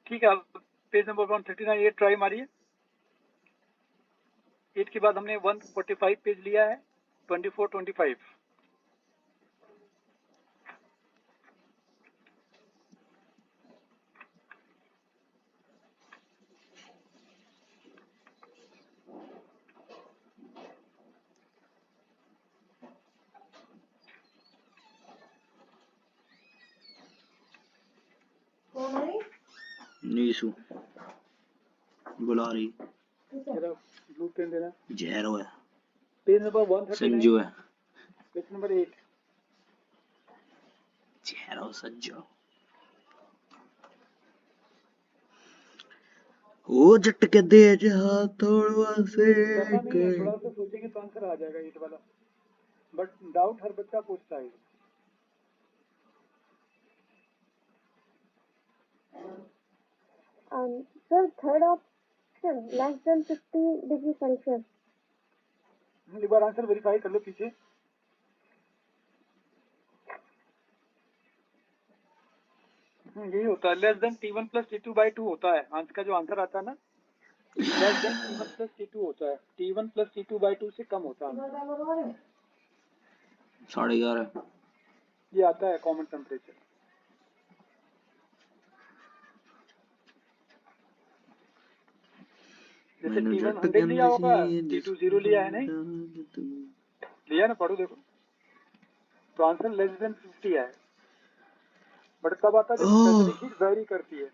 ठीक है, पेज नंबर 139, ये ट्राई मारिए। 8 के बाद हमने 145 पेज लिया है, 24, 25। नीशु बुला रही, जरा ब्लू पेन देना। जहरो है, पेज नंबर 139, संजू है, पेज नंबर 8। जहरो संजू। ओ झटके दे जहा थोड़ा से करना नहीं है, थोड़ा सा सोचेंगे तो आंसर आ जाएगा 8 वाला, बट डाउट हर बच्चा पूछता है। Sir, third option, less than 50 degree Celsius. एक बार आंसर वेरीफाई कर लो पीछे। यही होता है, less than T1 plus T2 by 2 होता है, आंसर का जो आंसर आता है ना, less than T1 plus T2 होता है, T1 प्लस T2 बाई 2 से कम होता है, 11:30। ये आता है कॉमन टेम्परेचर। जैसे T1 100 लिया होगा, T2 0 लिया है, नहीं लिया ना, पढ़ो देखो, तो आंसर लेस देन 50 है, बट तब आता है जब स्पेसिफिक हीट वेरी करती है।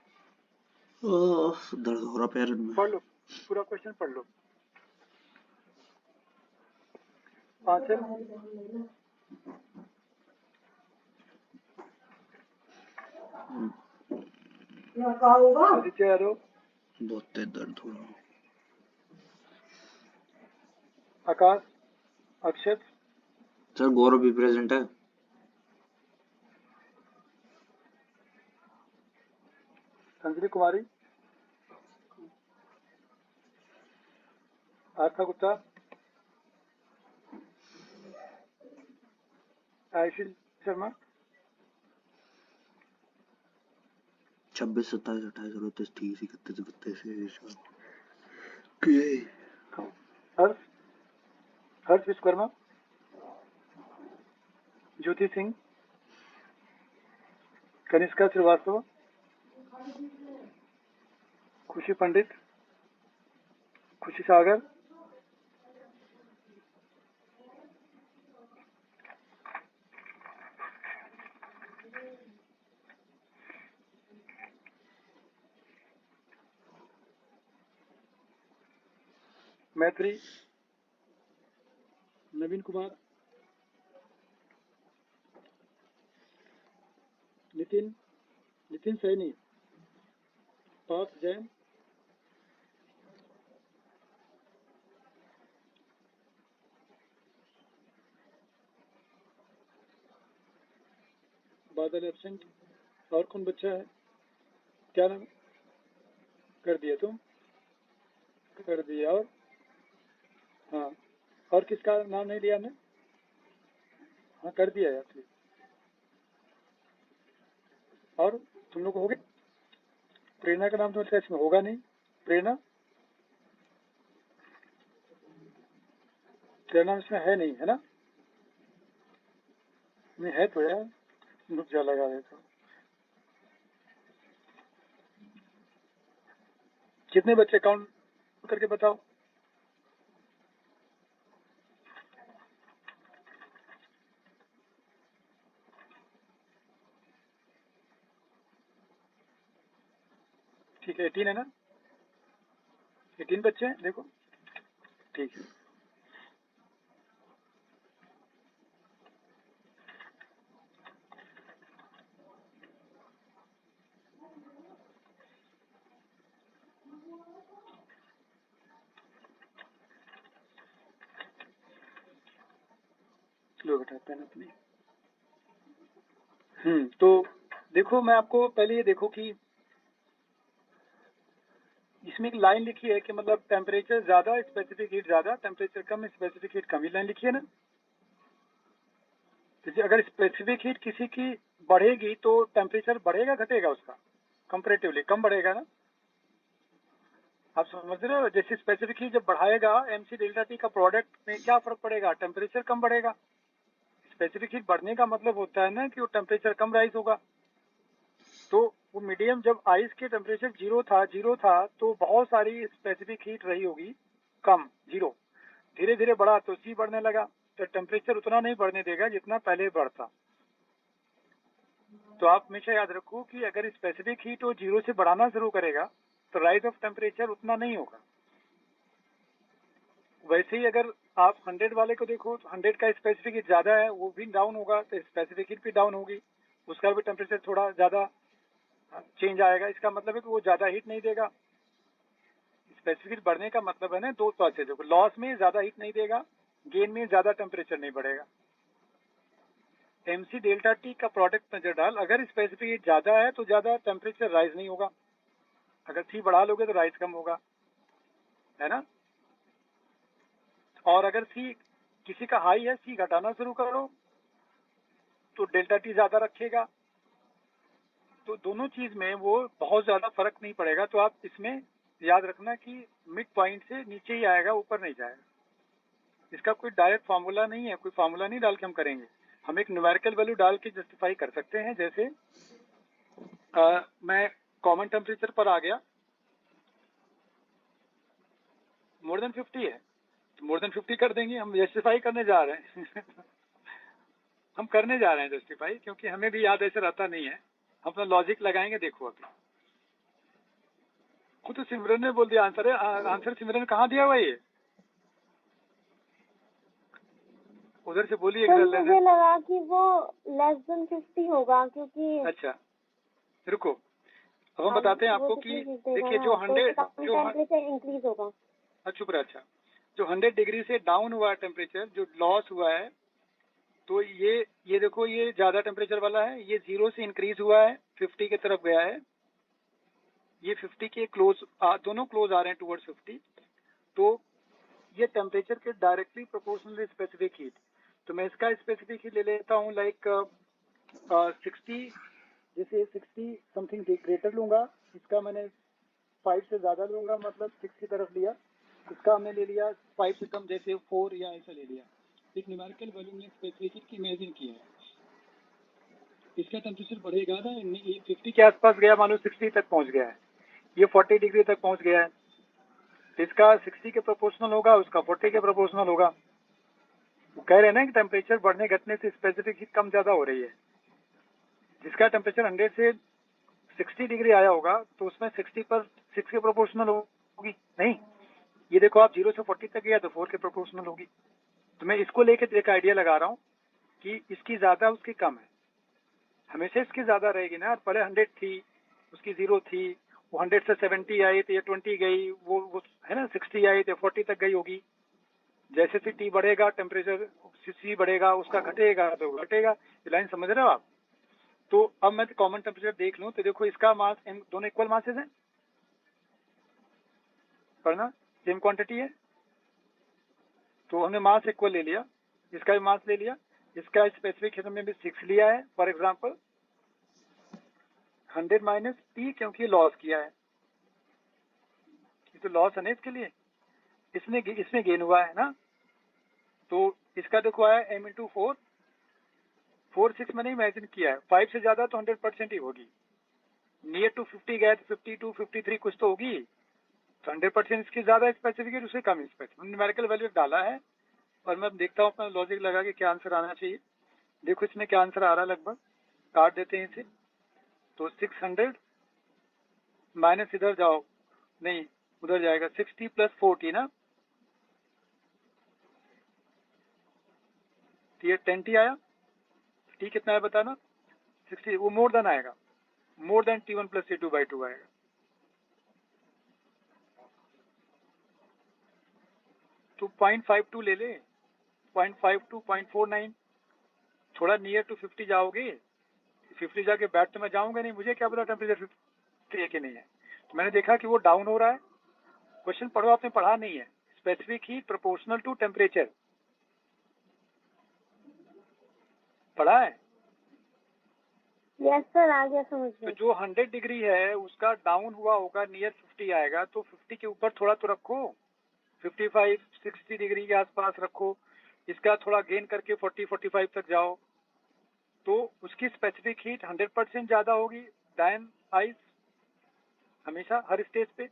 दर्द हो रहा पैर में। पढ़ लो पूरा क्वेश्चन, पढ़ लो आंसर। आदित्य यादव, बहुत तेज दर्द हो रहा। आकाश, अक्षत, सर गौरव भी प्रेजेंट है। संजली कुमारी, आस्था गुप्ता, आशीष शर्मा 26, 27, 28, 29, 30, 31, 32, हर्ष हर्ष विश्वकर्मा, ज्योति सिंह, कनिष्का श्रीवास्तव, खुशी पंडित, खुशी सागर, मैत्री, नवीन कुमार, नितिन सैनी, पार्थ जैन, बादल एब्सेंट। और कौन बच्चा है? क्या नाम कर दिया तुम? कर दिया। और हाँ, और किसका नाम नहीं लिया हमने? हाँ कर दिया यार प्लीज। और तुम लोग को हो गए? प्रेरणा का नाम तो इसका इसमें होगा नहीं। प्रेरणा तेरा नाम इसमें है नहीं, है ना? नहीं है तो यार, रुक जा लगा देता हूँ। कितने बच्चे काउंट करके बताओ। ठीक है 18 है ना? 18 बच्चे हैं देखो। ठीक है लो बेटा पेन अपनी। तो देखो मैं आपको पहले ये देखो कि इसमें एक लाइन लिखी है कि मतलब टेम्परेचर ज्यादा स्पेसिफिक हीट ज्यादा, टेम्परेचर कम स्पेसिफिक हीट कम, ही लाइन लिखी है ना? तो अगर स्पेसिफिक हीट किसी की बढ़ेगी तो टेम्परेचर बढ़ेगा घटेगा उसका? कंपैरेटिवली कम बढ़ेगा ना? आप समझ रहे हो? जैसे स्पेसिफिक हीट जब बढ़ाएगा mc डेल्टा टी का प्रोडक्ट में क्या फर्क पड़ेगा? टेम्परेचर कम बढ़ेगा। स्पेसिफिक हीट बढ़ने का मतलब होता है ना कि वो टेम्परेचर कम राइज होगा। तो वो मीडियम जब आइस के टेम्परेचर जीरो था तो बहुत सारी स्पेसिफिक हीट रही होगी कम, जीरो। धीरे धीरे बढ़ा तो सी बढ़ने लगा, तो टेम्परेचर उतना नहीं बढ़ने देगा जितना पहले बढ़ता। तो आप हमेशा याद रखो कि अगर स्पेसिफिक हीट वो जीरो से बढ़ाना शुरू करेगा तो राइज ऑफ टेम्परेचर उतना नहीं होगा। वैसे ही अगर आप 100 वाले को देखो तो 100 का स्पेसिफिक हीट ज्यादा है, वो भी डाउन होगा तो स्पेसिफिक हीट भी डाउन होगी, उसका भी टेम्परेचर थोड़ा ज्यादा चेंज आएगा। इसका मतलब है कि वो ज्यादा हीट नहीं देगा। स्पेसिफिक हीट बढ़ने का मतलब है ना दो तरह से देखो, लॉस में ज्यादा हीट नहीं देगा, गेन में ज्यादा टेम्परेचर नहीं बढ़ेगा। mc डेल्टा टी का प्रोडक्ट नजर डाल, अगर स्पेसिफिक हीट ज्यादा है तो ज्यादा टेम्परेचर राइज नहीं होगा, अगर सी बढ़ा लोगे तो राइज कम होगा, है ना? और अगर सी किसी का हाई है, सी घटाना शुरू करो तो डेल्टा टी ज्यादा रखेगा। तो दोनों चीज में वो बहुत ज्यादा फर्क नहीं पड़ेगा। तो आप इसमें याद रखना कि मिड पॉइंट से नीचे ही आएगा, ऊपर नहीं जाएगा। इसका कोई डायरेक्ट फार्मूला नहीं है, कोई फार्मूला नहीं डाल के हम करेंगे। हम एक न्यूमेरिकल वैल्यू डाल के जस्टिफाई कर सकते हैं। जैसे मैं कॉमन टेम्परेचर पर आ गया, मोर देन 50 है तो मोर देन 50 कर देंगे। हम जस्टिफाई करने जा रहे हैं हम करने जा रहे हैं जस्टिफाई, क्योंकि हमें भी याद ऐसे रहता नहीं है। हम अपना लॉजिक लगाएंगे। देखो अभी खुद तो सिमरन ने बोल दिया आंसर है। आंसर सिमरन कहाँ दिया हुआ ये? उधर से बोलिए। सर मुझे लगा कि वो लेस देन 50 होगा क्योंकि अच्छा रुको, अब हम बताते हैं आपको कि देखिए जो 100 टेम्परेचर इंक्रीज होगा। चुप रहा। अच्छा जो 100 डिग्री से डाउन हुआ है टेम्परेचर, जो लॉस हुआ है, तो ये देखो ये ज्यादा टेम्परेचर वाला है, ये 0 से इंक्रीज हुआ है 50 की तरफ गया है। ये 50 के क्लोज दोनों क्लोज आ रहे हैं टुवर्ड्स 50। तो ये टेम्परेचर के डायरेक्टली प्रोपोर्शनल स्पेसिफिक हीट। तो मैं इसका स्पेसिफिक ही ले लेता हूँ, लाइक 60, जैसे 60 समथिंग ग्रेटर लूंगा, इसका मैंने 5 से ज़्यादा लूंगा, मतलब 6 की तरफ लिया, इसका हमने ले लिया 5 से कम, जैसे 4 या ऐसा ले लिया। एक न्यूमेरिकल वैल्यू में स्पेसिफिक की इमेजिन किया है, इसका टेम्परेचर बढ़ेगा ना, ये 50 के आसपास गया, मान लो 60 तक पहुंच गया है, ये 40 डिग्री तक पहुंच गया है, तो इसका 60 के प्रोपोर्शनल होगा, उसका 40 के प्रोपोर्शनल होगा। वो कह रहे हैं ना कि टेम्परेचर बढ़ने घटने से स्पेसिफिक हीट कम ज़्यादा हो रही है। जिसका टेम्परेचर 100 से 60 डिग्री आया होगा तो उसमें 60 पर 6 के प्रोपोर्शनल होगी, नहीं, ये देखो आप 0 से 40 तक गया तो 4 के प्रोपोर्शनल होगी। तो मैं इसको लेके एक आइडिया लगा रहा हूँ कि इसकी ज़्यादा उसकी कम है, हमेशा इसकी ज़्यादा रहेगी ना। पहले 100 थी, उसकी 0 थी, वो 100 से 70 आई तो ये 20 गई, वो है ना 60 आई तो 40 तक गई होगी। जैसे से टी बढ़ेगा टेम्परेचर सी बढ़ेगा, उसका घटेगा तो घटेगा। ये लाइन समझ रहे हो आप? तो अब मैं कॉमन टेम्परेचर देख लूं तो देखो इसका मास, इन दोनों इक्वल मासेस हैं, पढ़ना सेम क्वांटिटी है, तो हमने मास इक्वल ले लिया, इसका भी मास ले लिया, इसका स्पेसिफिक हमने भी 6 लिया है। फॉर एग्जांपल 100 माइनस टी, क्योंकि लॉस किया है, ये तो लॉस है ना इसके लिए, इसमें गेन हुआ है ना। तो इसका देखो आया m इंटू 4 6 मैंने इमेजिन किया है, 5 से ज्यादा तो 100% ही होगी, नियर टू 50 गए तो 52 53 कुछ तो होगी, तो 100% इसकी ज्यादा स्पेसिफिक है, उससे कम स्पेसिफिक। न्यूमेरिकल वैल्यू डाला है और मैं देखता हूँ अपना लॉजिक लगा के क्या आंसर आना चाहिए। देखो इसमें क्या आंसर आ रहा है, लगभग काट देते हैं इसे, तो 600 माइनस इधर जाओ, नहीं उधर जाएगा 60 प्लस 40 ना, तो ये 10T आया, टी कितना है बताना, 60, वो मोर देन आएगा, more than T1 plus T2 by 2 आएगा। तो 0.52 ले ले, 0.52 0.49, थोड़ा नियर टू 50 जाओगे, 50 जाके बैठ तो मैं जाऊंगा नहीं, मुझे क्या पता टेम्परेचर 50 है कि नहीं है। तो मैंने देखा कि वो डाउन हो रहा है। क्वेश्चन पढ़ो, आपने पढ़ा नहीं है, specific heat proportional to temperature पढ़ा है? यस सर, आ गया समझ तो में। जो 100 डिग्री है उसका डाउन हुआ होगा, नियर 50 आएगा, तो 50 के ऊपर थोड़ा तो रखो, 55 60 डिग्री के आसपास रखो, इसका थोड़ा गेन करके 40 45 तक जाओ, तो उसकी स्पेसिफिक हीट 100% ज्यादा होगी देन आइस, हमेशा हर स्टेज पे,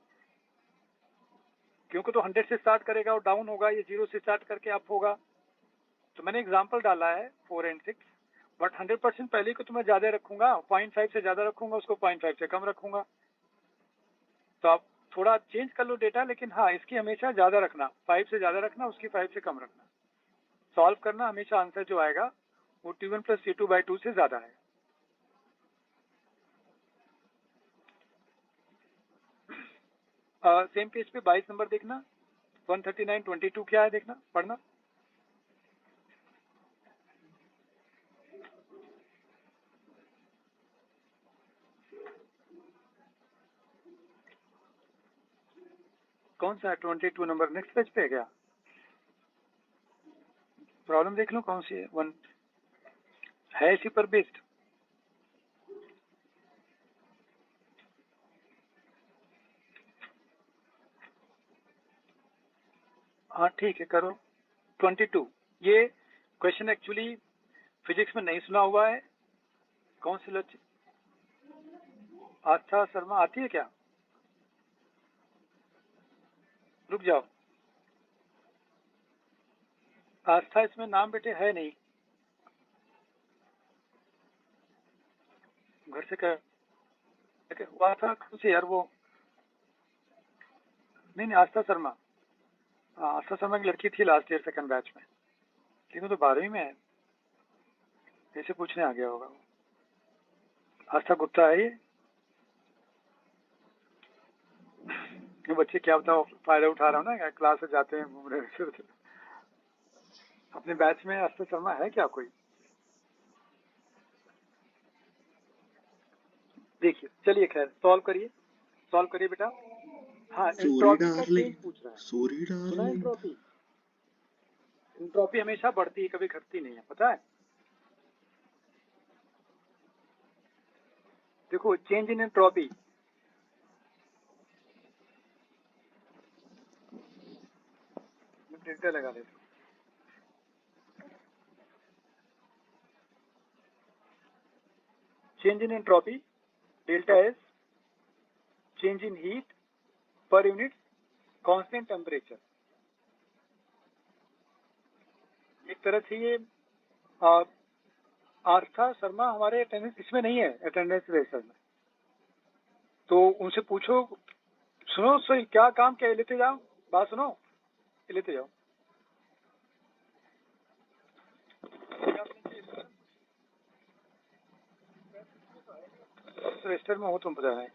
क्योंकि तो 100 से स्टार्ट करेगा और डाउन होगा, ये 0 से स्टार्ट करके अप होगा। तो मैंने एग्जांपल डाला है 4 और 6, बट 100% पहले को तो मैं ज्यादा रखूंगा, 0.5 से ज्यादा रखूंगा, उसको 0.5 से कम रखूंगा। तो आप थोड़ा चेंज कर लो डेटा, लेकिन हाँ इसकी हमेशा ज्यादा रखना, 5 से ज्यादा रखना, उसकी 5 से कम रखना। सॉल्व करना, हमेशा आंसर जो आएगा वो T1 प्लस T2 बाई 2 से ज्यादा है। सेम पेज पे 22 नंबर देखना, 139.22 क्या है देखना, पढ़ना। कौन सा है 22 नंबर, नेक्स्ट पेज पे है क्या? प्रॉब्लम देख लो कौन सी है, वन है इसी पर बेस्ड। हाँ ठीक है, करो 22। ये क्वेश्चन एक्चुअली फिजिक्स में नहीं सुना हुआ है। कौन सी लक्ष्य, आस्था शर्मा आती है क्या? रुक जाओ, आस्था इसमें नाम बेटे है नहीं, घर से कर हुआ था कौन सी यार, वो नहीं आस्था शर्मा, हाँ आस्था शर्मा की लड़की थी लास्ट ईयर सेकंड बैच में, लेकिन तो 12वीं में है, ऐसे पूछने आ गया होगा। आस्था गुप्ता है ये बच्चे क्या बताओ फायदा उठा रहा हूँ ना, क्लास से जाते हैं घूम रहे हैं। अपने बैच में आस्था शर्मा है क्या कोई? देखिए चलिए, खैर सॉल्व करिए बेटा। हाँ सॉरी एंट्रोपी का डार्लिंग, चेंज पूछ रहा है, सॉरी सुना डार्लिंग। एंट्रोपी? एंट्रोपी हमेशा बढ़ती है, कभी घटती नहीं है, पता है। देखो चेंज इन एंट्रोपी, डेल्टा लगा देता हूं। Change in entropy delta S, change in heat per unit constant temperature. एक तरह से ये आस्था शर्मा हमारे अटेंडेंस इसमें नहीं है, अटेंडेंस रजिस्टर में, तो उनसे पूछो। सुनो सही, क्या काम क्या है, लेते जाओ, बात सुनो, ये लेते जाओ। रजिस्टर में हो तुम बता रहे हैं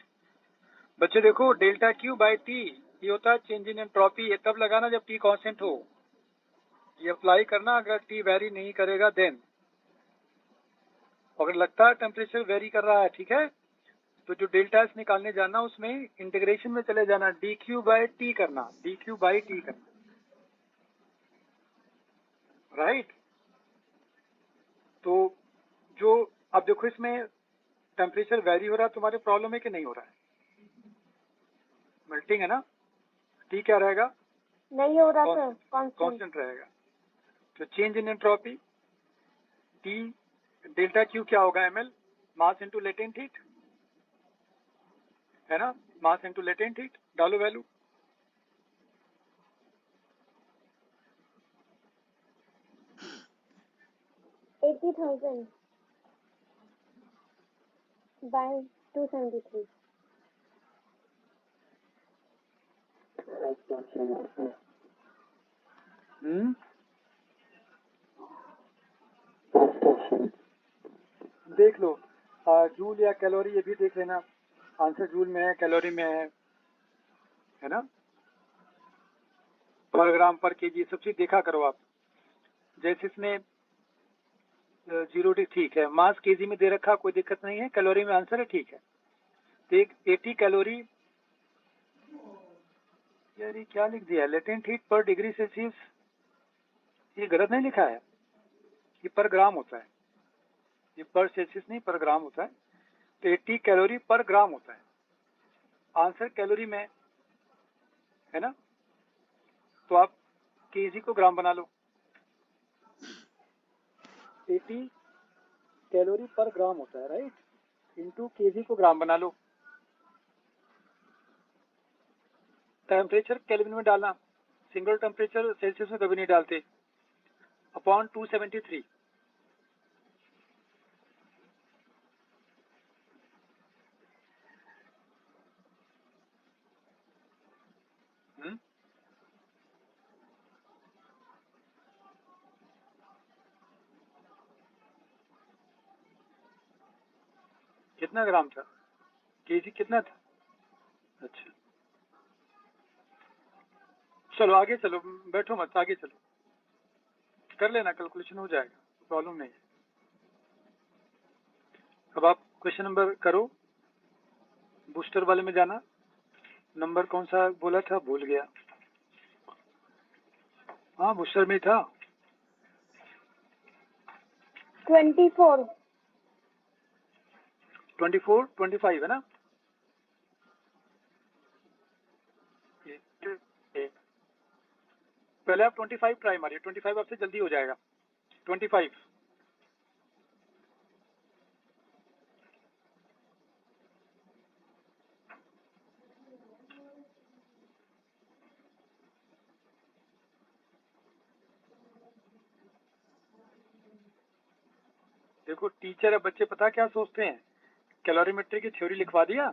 बच्चे। देखो डेल्टा क्यू बाई टी ये होता है चेंज इन एंट्रोपी। ये तब लगाना जब टी कांस्टेंट हो, ये अप्लाई करना अगर टी वेरी नहीं करेगा देन। अगर लगता है टेम्परेचर वेरी कर रहा है, ठीक है, तो जो डेल्टा एस निकालने जाना उसमें इंटीग्रेशन में चले जाना, डी क्यू बाई टी करना, डी क्यू बाई टी करना, राइट। तो जो अब देखो इसमें टेम्परेचर वेरी हो रहा है, तुम्हारे प्रॉब्लम है कि नहीं हो रहा है? मेल्टिंग है ना, टी क्या रहेगा? नहीं हो रहा सर, कांस्टेंट कांस्टेंट रहेगा। तो change in entropy T delta Q क्या होगा, एमएल मास इनटू लेटेंट हीट, है ना, मास इनटू लेटेंट हीट। डालो वैल्यू, $80,000 by 273. देख लो जूल या कैलोरी, ये भी देख लेना। आंसर जूल में है, कैलोरी में है ना, पर ग्राम पर केजी, सब चीज देखा करो आप। जैसे इसमें 0 ठीक है, मास केजी में दे रखा, कोई दिक्कत नहीं है, कैलोरी में आंसर है, ठीक है। तो एक 80 कैलोरी, यार ये क्या लिख दिया, लेटेंट हीट पर डिग्री सेल्सियस, ये गलत नहीं लिखा है, ये पर ग्राम होता है, ये पर सेल्सियस नहीं पर ग्राम होता है। तो 80 कैलोरी पर ग्राम होता है, आंसर कैलोरी में है ना। तो आप केजी को ग्राम बना लो, 80 कैलोरी पर ग्राम होता है, राइट, इनटू केजी को ग्राम बना लो। टेम्परेचर केल्विन में डालना, सिंगल टेम्परेचर सेल्सियस में कभी नहीं डालते, अपॉन 273। कितना ग्राम था, केजी कितना था? अच्छा चलो आगे चलो, बैठो मत, आगे चलो, कर लेना, कैलकुलेशन हो जाएगा, प्रॉब्लम नहीं है। अब आप क्वेश्चन नंबर करो, बूस्टर वाले में जाना। नंबर कौन सा बोला था, भूल गया। हाँ बूस्टर में था, 24. 24 25 है ना। पहले आप 25 ट्राई मारिए, 25 आपसे जल्दी हो जाएगा। 25 देखो टीचर है, बच्चे पता क्या सोचते हैं, कैलोरीमेट्री की थ्योरी लिखवा दिया,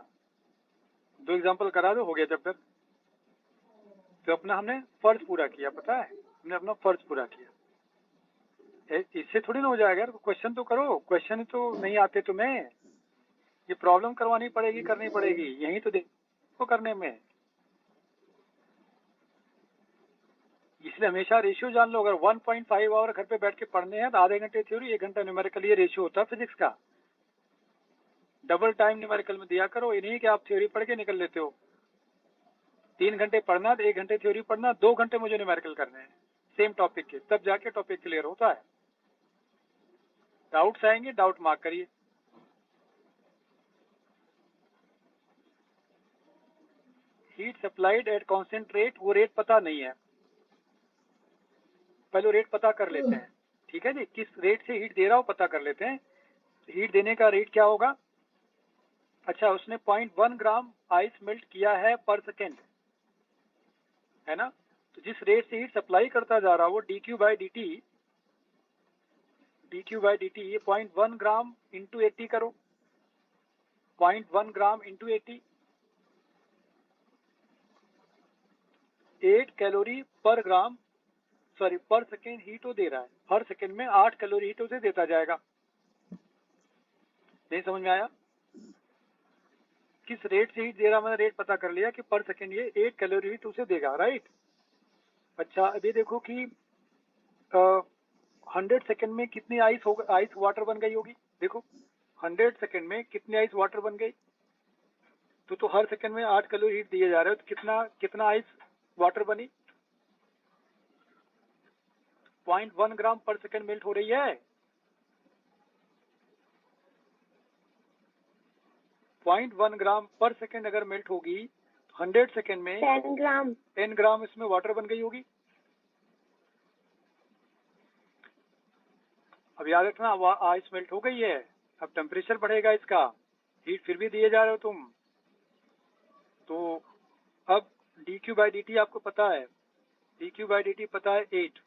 2 एग्जांपल करा दो, हो गया चैप्टर। तो अपना हमने फर्ज पूरा किया, पता है, हमने अपना फर्ज पूरा किया। इससे थोड़ी ना हो जाएगा यार, क्वेश्चन तो करो, क्वेश्चन तो नहीं आते तुम्हें, ये प्रॉब्लम करवानी पड़ेगी, करनी पड़ेगी, यही तो देखो करने में। इसलिए हमेशा रेशियो जान लो, अगर 1.5 आवर घर पे बैठ के पढ़ने हैं तो आधे घंटे थ्योरी 1 घंटा न्यूमेरिकल, ये रेशियो होता है फिजिक्स का। डबल टाइम न्यूमेरिकल में दिया करो, ये नहीं कि आप थ्योरी पढ़ के निकल लेते हो। 3 घंटे पढ़ना तो 1 घंटे थ्योरी पढ़ना, 2 घंटे मुझे न्यूमेरिकल करने हैं, सेम टॉपिक के, तब जाके टॉपिक क्लियर होता है। डाउट्स आएंगे, डाउट मार्क करिए। Heat supplied eight constant rate, वो रेट पता नहीं है, पहले रेट पता कर लेते हैं। ठीक है जी, किस रेट से हीट दे रहा हो पता कर लेते हैं। हीट देने का रेट क्या होगा? अच्छा, उसने 0.1 ग्राम आइस मेल्ट किया है पर सेकेंड, है ना। तो जिस रेट से हीट सप्लाई करता जा रहा हो वो dq बाई dt, ये 0.1 ग्राम इंटू 80 करो, 0.1 ग्राम इंटू 80, 8 कैलोरी पर ग्राम, सॉरी पर सेकेंड हीट वो दे रहा है। हर सेकेंड में 8 कैलोरी हीट उसे देता जाएगा। नहीं समझ में आया? किस रेट से हीट दे रहा, मैंने रेट पता कर लिया कि पर सेकेंड ये 8 कैलोरी हीट उसे देगा, राइट। अच्छा, अभी देखो कि 100 सेकेंड में कितनी आइस वाटर बन गई होगी। देखो 100 सेकेंड में कितनी आइस वाटर बन गई, तो हर सेकेंड में 8 कैलोरी हीट दिए जा रहे हो, तो कितना आइस वाटर बनी? 0.1 ग्राम पर सेकेंड मेल्ट हो रही है। 0.1 ग्राम पर सेकेंड अगर मेल्ट होगी 100 सेकेंड में 10 ग्राम 10 ग्राम इसमें वाटर बन गई होगी। अब याद रखना, आइस मेल्ट हो गई है, अब टेम्परेचर बढ़ेगा इसका, हीट फिर भी दिए जा रहे हो तुम। तो अब dq बाई dt आपको पता है, dq बाई dt पता है 8,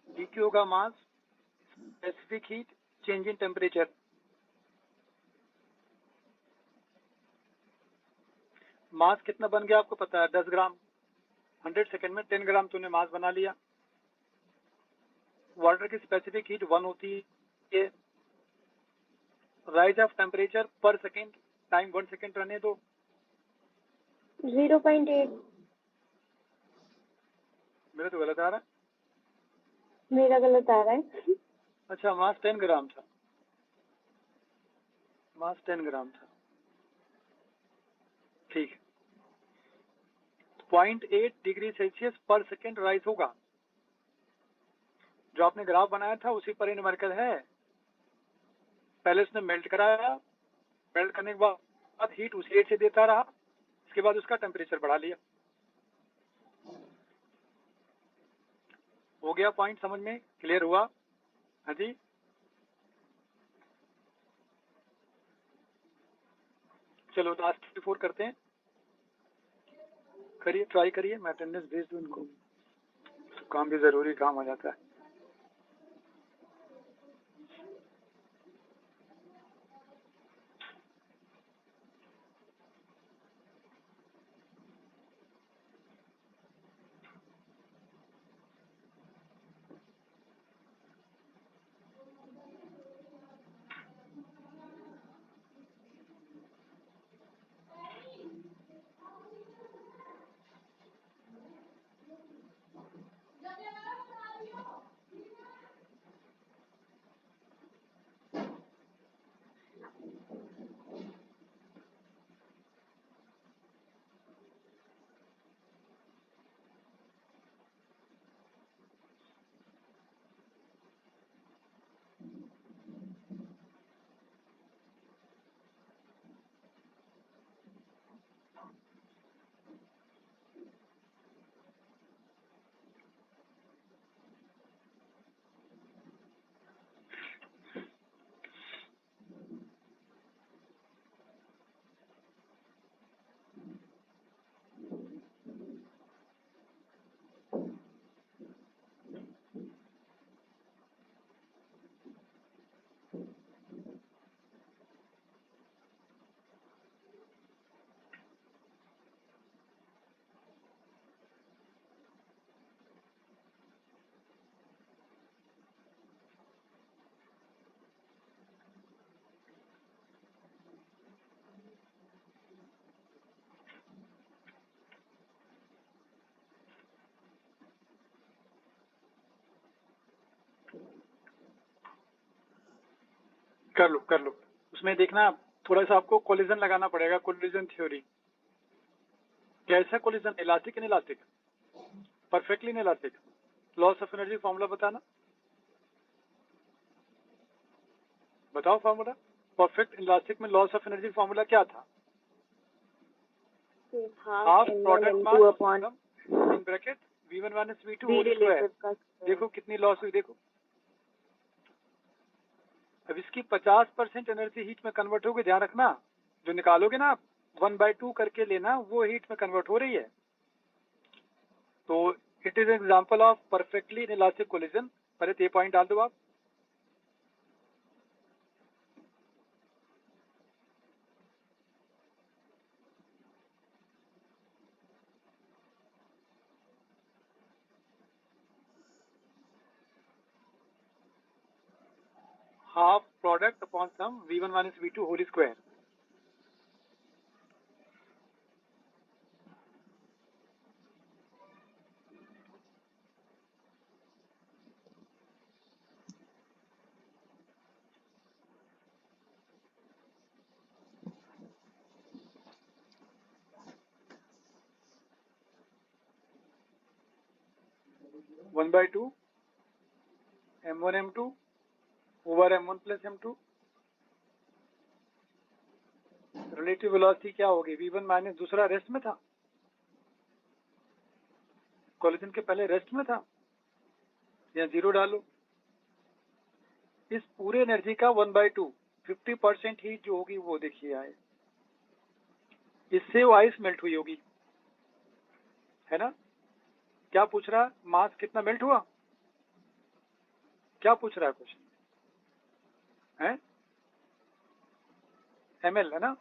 dq होगा mass, specific heat, change in temperature. Mass कितना बन गया आपको पता है, 10 ग्राम। 100 सेकेंड में 10 ग्राम तूने मास बना लिया। वाटर की स्पेसिफिक हीट 1 होती है। राइज ऑफ टेम्परेचर पर सेकेंड, टाइम 1 सेकेंड रहने दो। 0.8 मेरा तो गलत आ रहा है। मेरा गलत आ रहा है। अच्छा, मास 10 ग्राम था, मास 10 ग्राम था, ठीक है। 0.8 डिग्री सेल्सियस पर सेकेंड राइज होगा। जो आपने ग्राफ बनाया था उसी पर न्यूमेरिकल है। पहले उसने मेल्ट कराया, मेल्ट करने के बाद हीट उसी रेट से देता रहा, इसके बाद उसका टेम्परेचर बढ़ा लिया। हो गया पॉइंट समझ में, क्लियर हुआ? हाँ जी। चलो लास्ट 4 करते हैं, करिए, ट्राई करिए। मैं अटेंडेंस भेज दूं उनको, काम भी जरूरी काम हो जाता है। कर लो कर लो। उसमें देखना थोड़ा सा आपको कोलिजन लगाना पड़ेगा, कोलिजन थ्योरी। कैसा collision? Elastic inelastic, perfectly inelastic. Loss of energy formula बताना, बताओ फॉर्मूला। परफेक्ट इलास्टिक में लॉस ऑफ एनर्जी फॉर्मूला क्या था? Half product mass in bracket V1 minus V2 whole square. देखो कितनी लॉस हुई, देखो। अब इसकी 50% एनर्जी हीट में कन्वर्ट होगी, ध्यान रखना। जो निकालोगे ना आप 1/2 करके लेना, वो हीट में कन्वर्ट हो रही है। तो it is example of perfectly inelastic collision. पहले ये पॉइंट डाल दो आप। Half product upon sum V1 minus V2 whole square. One by two M1 M2 over M1 plus M2। Relative velocity क्या होगी? V1 माइनस, दूसरा रेस्ट में था, कोलिजन के पहले रेस्ट में था, या 0 डालो। इस पूरे एनर्जी का 1/2 50% हीट जो होगी वो देखिए आए, इससे वो आइस मेल्ट हुई होगी, है ना? क्या पूछ रहा है? मास कितना मेल्ट हुआ? क्या पूछ रहा है क्वेश्चन? है ml, है ना?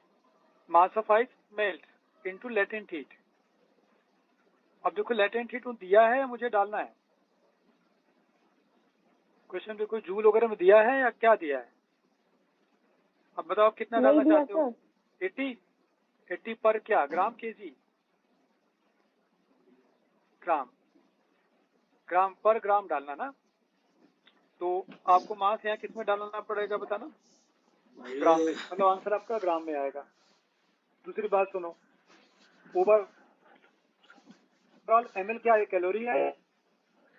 Mass of ice melt into latent heat. अब देखो लेटेंट हीट दिया है या मुझे डालना है? क्वेश्चन देखो जूल वगैरह में दिया है या क्या दिया है? अब बताओ आप कितना डालना चाहते हो? 80 पर क्या? ग्राम केजी? ग्राम, ग्राम पर ग्राम डालना ना। तो आपको मास यहाँ किस में डालना पड़ेगा बताना? ग्राम में, मतलब आंसर आपका ग्राम में आएगा। दूसरी बात सुनो, ओवर ml क्या है? कैलोरी है।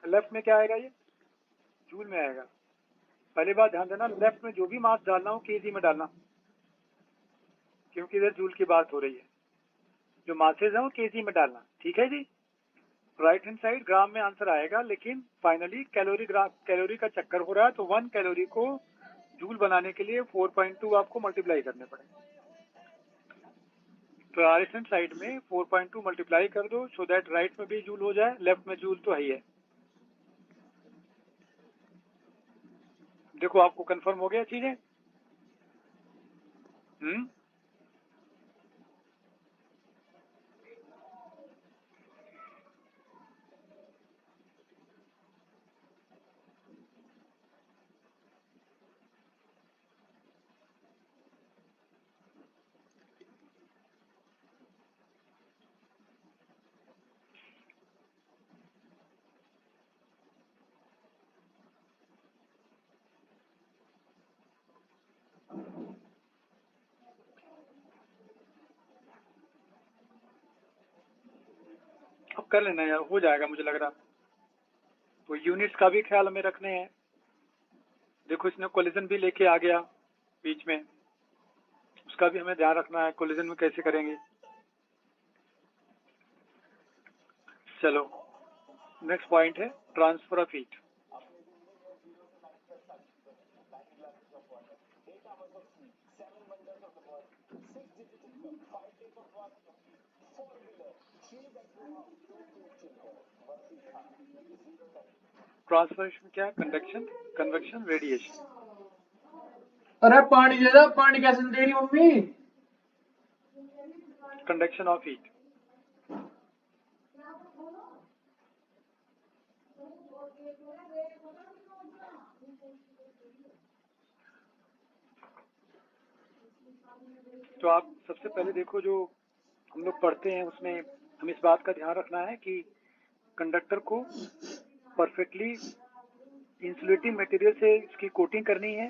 लेफ्ट में क्या आएगा? ये जूल में आएगा। पहली बात ध्यान देना, लेफ्ट में जो भी मास डालना हो केजी में डालना, क्योंकि इधर जूल की बात हो रही है। जो मासेज है वो केजी में डालना, ठीक है जी। राइट हैंड साइड ग्राम में आंसर आएगा, लेकिन फाइनली कैलोरी का चक्कर हो रहा है, तो 1 कैलोरी को जूल बनाने के लिए 4.2 आपको मल्टीप्लाई करने पड़ेंगे। तो राइट हैंड साइड में 4.2 मल्टीप्लाई कर दो, सो दैट राइट में भी जूल हो जाए, लेफ्ट में जूल तो है ही है। देखो आपको कंफर्म हो गया चीजें? अब कर लेना यार, हो जाएगा मुझे लग रहा। तो यूनिट्स का भी ख्याल हमें रखने हैं। देखो इसने कोलिजन भी लेके आ गया बीच में, उसका भी हमें ध्यान रखना है, कोलिजन में कैसे करेंगे। चलो नेक्स्ट पॉइंट है ट्रांसफर ऑफ हीट। ट्रांसफॉर्मेशन क्या है? Conduction, convection, radiation. अरे पानी दे दो, पानी कैसे दे रही मम्मी? Conduction of heat. तो आप सबसे पहले देखो, जो हम लोग पढ़ते हैं उसमें हम इस बात का ध्यान रखना है कि कंडक्टर को परफेक्टली इंसुलेटिंग मटेरियल से इसकी कोटिंग करनी है।